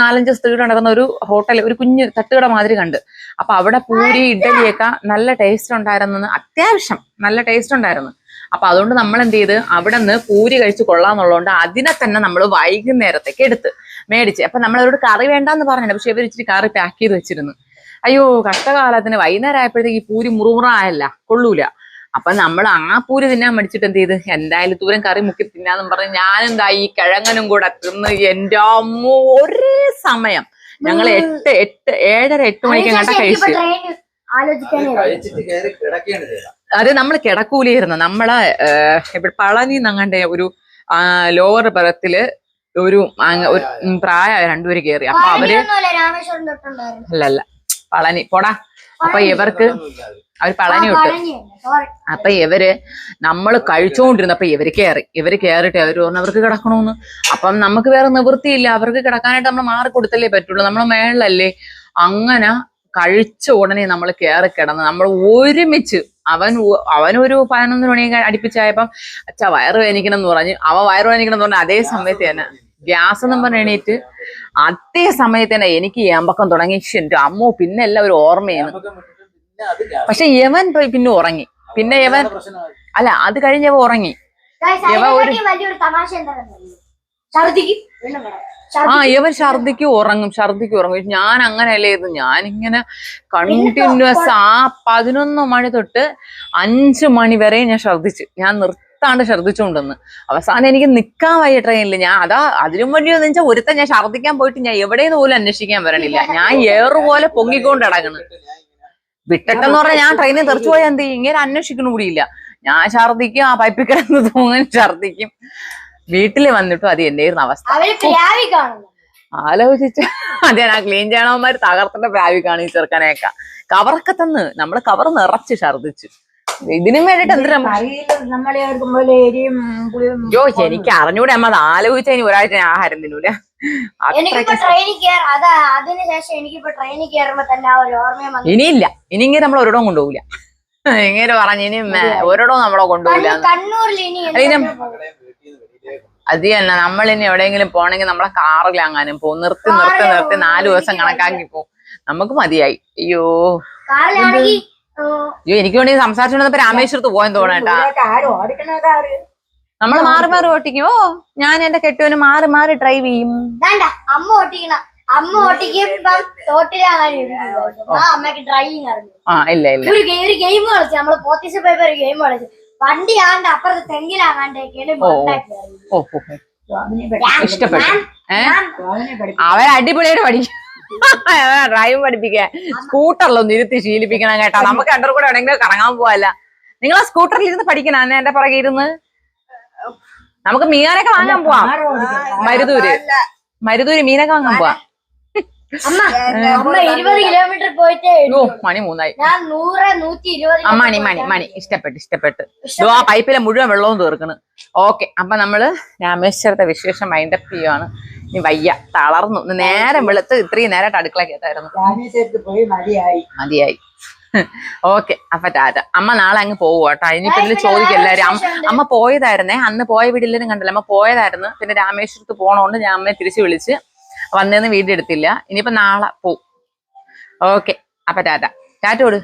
4-5 സ്ത്രീകൾ നടക്കുന്ന ഒരു ഹോട്ടൽ, ഒരു കുഞ്ഞ് തട്ടുകട മാതിരി കണ്ട്. അപ്പൊ അവിടെ പൂരി ഇഡ്ഡലിയൊക്കെ നല്ല ടേസ്റ്റ് ഉണ്ടായിരുന്നു, അത്യാവശ്യം നല്ല ടേസ്റ്റ് ഉണ്ടായിരുന്നു. അപ്പൊ അതുകൊണ്ട് നമ്മൾ എന്ത് ചെയ്ത് അവിടെ നിന്ന് പൂരി കഴിച്ച് കൊള്ളാന്നുള്ളതുകൊണ്ട് അതിനെ തന്നെ നമ്മൾ വൈകുന്നേരത്തേക്ക് എടുത്ത് മേടിച്ച്. അപ്പൊ നമ്മളവരോട് കറി വേണ്ടാന്ന് പറഞ്ഞില്ല, പക്ഷെ ഇവർ ഇച്ചിരി കറി പാക്ക് ചെയ്ത് വെച്ചിരുന്നു. അയ്യോ കഷ്ടകാലത്തിന് വൈകുന്നേരം ആയപ്പോഴത്തേക്ക് ഈ പൂരി മുറുമുറ ആയല്ല, കൊള്ളൂല. അപ്പൊ നമ്മൾ ആ പൂരി തിന്നാൻ മടിച്ചിട്ട് എന്ത് ചെയ്ത്, എന്തായാലും ദൂരം കറി മുക്കി തിന്നാന്നും പറഞ്ഞ് ഞാനെന്താ ഈ കിഴങ്ങനും കൂടെ തിന്ന് എൻ്റെ അമ്മ ഒരേ സമയം ഞങ്ങൾ 7:30-8 മണിക്ക് എങ്ങാണ്ടാ കഴിച്ചു. അത് നമ്മൾ കിടക്കൂലായിരുന്നു. നമ്മളെ പളനി നങ്ങാണ്ട് ഒരു ലോവർ പദത്തില് ഒരു പ്രായ 2 പേര് കയറി. അപ്പൊ അവര് അല്ലല്ല പളനി പോടാ. അപ്പൊ ഇവർക്ക് അവര് പളനി വിട്ടു. അപ്പൊ നമ്മള് കഴിച്ചോണ്ടിരുന്നപ്പോ ഇവര് കയറിട്ട് അവര് പറഞ്ഞു അവർക്ക് കിടക്കണമെന്ന്. അപ്പം നമുക്ക് വേറെ നിവൃത്തിയില്ല, അവർക്ക് കിടക്കാനായിട്ട് നമ്മൾ മാറി കൊടുത്തല്ലേ പറ്റുള്ളൂ, നമ്മൾ മേളിലല്ലേ. അങ്ങനെ കഴിച്ച ഉടനെ നമ്മൾ കയറി കിടന്ന് നമ്മൾ ഒരുമിച്ച് അവനൊരു 11 മണി അടുപ്പിച്ചായപ്പം അച്ഛാ വയറ് വേദനിക്കണം എന്ന് പറഞ്ഞ് വയറ് വേദനിക്കണം എന്ന് പറഞ്ഞ അതേ സമയത്ത് തന്നെ ഗ്യാസ് എന്നും പറഞ്ഞ് എണീറ്റ് അതേ സമയത്ത് തന്നെ എനിക്ക് ഏമ്പക്കം തുടങ്ങി. എന്റെ അമ്മോ പിന്നെ എല്ലാവരും ഓർമ്മയാണ്. പക്ഷെ യവൻ പിന്നെ ഉറങ്ങി. പിന്നെ യവൻ അല്ല അത് കഴിഞ്ഞവ ഉറങ്ങി. ഇവൻ ഛർദിക്കും ഉറങ്ങും ഞാൻ അങ്ങനെയല്ലായിരുന്നു. ഞാനിങ്ങനെ കണ്ടിന്യൂസ് ആ 11 മണി തൊട്ട് 5 മണി വരെ ഞാൻ ഛർദിച്ചു. ഞാൻ നിർത്താണ്ട് ഛർദിച്ചുകൊണ്ടെന്ന് അവസാനം എനിക്ക് നിക്കാൻ വയ്യ ട്രെയിനിൽ. ഞാൻ അതിനും വേണ്ടിയെന്ന് വെച്ചാൽ ഒരുത്തൻ ഞാൻ ഛർദിക്കാൻ പോയിട്ട് ഞാൻ എവിടെയെന്ന് പോലും അന്വേഷിക്കാൻ വരണില്ല. ഞാൻ ഏറുപോലെ പൊങ്ങിക്കൊണ്ട് കിടക്കണം. വിട്ടിട്ടെന്ന് പറഞ്ഞാൽ ഞാൻ ട്രെയിനിൽ തെറിച്ചു പോയാൽ എന്ത് ചെയ്യും? ഇങ്ങനെ അന്വേഷിക്കണ കൂടിയില്ല. ഞാൻ ഛർദിക്കും, ആ പൈപ്പിൽ കിടന്ന് തൂങ്ങാൻ ഛർദിക്കും. വീട്ടില് വന്നിട്ടും അത് എന്നായിരുന്നു അവസ്ഥ ആലോചിച്ച. അതെ, ആ ക്ലീൻ ചെയ്യണവന്മാര് തകർത്തിന്റെ പ്രാവി കാണി ചെറുക്കനെയൊക്കെ കവറൊക്കെ തന്ന് നമ്മള് കവർ നിറച്ച് ഛർദിച്ചു. ഇതിനും വേണ്ടിട്ട് എന്തിനാ എനിക്ക് അറിഞ്ഞൂടെ അമ്മ. അത് ആലോചിച്ച ഇനി ഒരാഴ്ച ഞാൻ ആഹാരം തിന്നൂല. ഇനിയില്ല, ഇനി ഇങ്ങനെ നമ്മൾ ഒരിടവും കൊണ്ടുപോകില്ല. ഇങ്ങനെ പറഞ്ഞു ഇനി ഒരിടവും നമ്മളെ കൊണ്ടുപോകില്ല. അത് തന്നെ, നമ്മളിനി എവിടെയെങ്കിലും പോണെങ്കിൽ നമ്മളെ കാറിലാങ്ങാനും പോകും. നിർത്തി 4 ദിവസം കണക്കാക്കി പോകും. നമുക്ക് മതിയായി. അയ്യോ എനിക്ക് വേണ്ടി സംസാരിച്ചോണ്ടപ്പോ രാമേശ്വരത്ത് പോയെന്ന് തോന്നേട്ടാ. നമ്മള് മാറി മാറി ഓട്ടിക്കും. ഞാൻ എന്റെ കെട്ടുവിന് മാറി മാറി ഡ്രൈവ് ചെയ്യും. അമ്മ ഓട്ടിക്കുമ്പം അമ്മക്ക് ഡ്രൈവിംഗ് അറിഞ്ഞു. ഇല്ല ഇല്ല, ഒരു ഗെയിം കളിച്ചു. നമ്മള് പോത്തീസ് പേപ്പർ ഗെയിം കളിച്ചു. വണ്ടി ആണ്ട് അപ്പുറത്ത് തെങ്ങിലാകാണ്ടേക്കാണ്. ഇഷ്ടപ്പെട്ടു. അവൻ അടിപൊളിയായിട്ട് പഠിക്കും. ഡ്രൈവ് പഠിപ്പിക്കാൻ സ്കൂട്ടറിലൊന്ന് ഇരുത്തി ശീലിപ്പിക്കണം കേട്ടോ. നമുക്ക് രണ്ടു കൂടെ എവിടെയെങ്കിലും കറങ്ങാൻ പോവല്ല. നിങ്ങൾ ആ സ്കൂട്ടറിൽ ഇരുന്ന് പഠിക്കണം. എന്റെ പുറകെ ഇരുന്ന് നമുക്ക് മീനൊക്കെ വാങ്ങാൻ പോവാം. മരുതൂര് മീനൊക്കെ വാങ്ങാൻ പോവാം. അമ്മ 20 കിലോമീറ്റർ പോയിട്ട് മണി 3 ഞാൻ 100-120 മണി ഇഷ്ടപ്പെട്ടു. ആ പൈപ്പിലെ മുഴുവൻ വെള്ളവും തീർക്കണ്. ഓക്കെ, അപ്പൊ നമ്മള് രാമേശ്വരത്തെ വിശേഷം മൈൻഡപ്പ് ചെയ്യുവാണ്. ഇനി വയ്യ, തളർന്നു. നേരം വെളുത്ത് ഇത്രയും നേരമായിട്ട് അടുക്കള കേട്ടായിരുന്നു. മതിയായി. ഓക്കെ, അപ്പൊ ടാറ്റ. അമ്മ നാളെ അങ്ങ് പോവുക കേട്ടോ. ഇനിയിപ്പോ ഇതിൽ ചോദിക്കും എല്ലാവരും. അമ്മ പോയതായിരുന്നേ, അന്ന് പോയ വീട്ടിലും കണ്ടില്ല. അമ്മ പോയതായിരുന്നു. പിന്നെ രാമേശ്വരത്ത് പോണോണ്ട് ഞാൻ അമ്മയെ തിരിച്ചു വിളിച്ച് വന്നേന്ന് വീഡിയോ എടുത്തില്ല. ഇനിയിപ്പോ നാളെ പോവും. ഓക്കെ, അപ്പൊ ടാറ്റ കൊടു.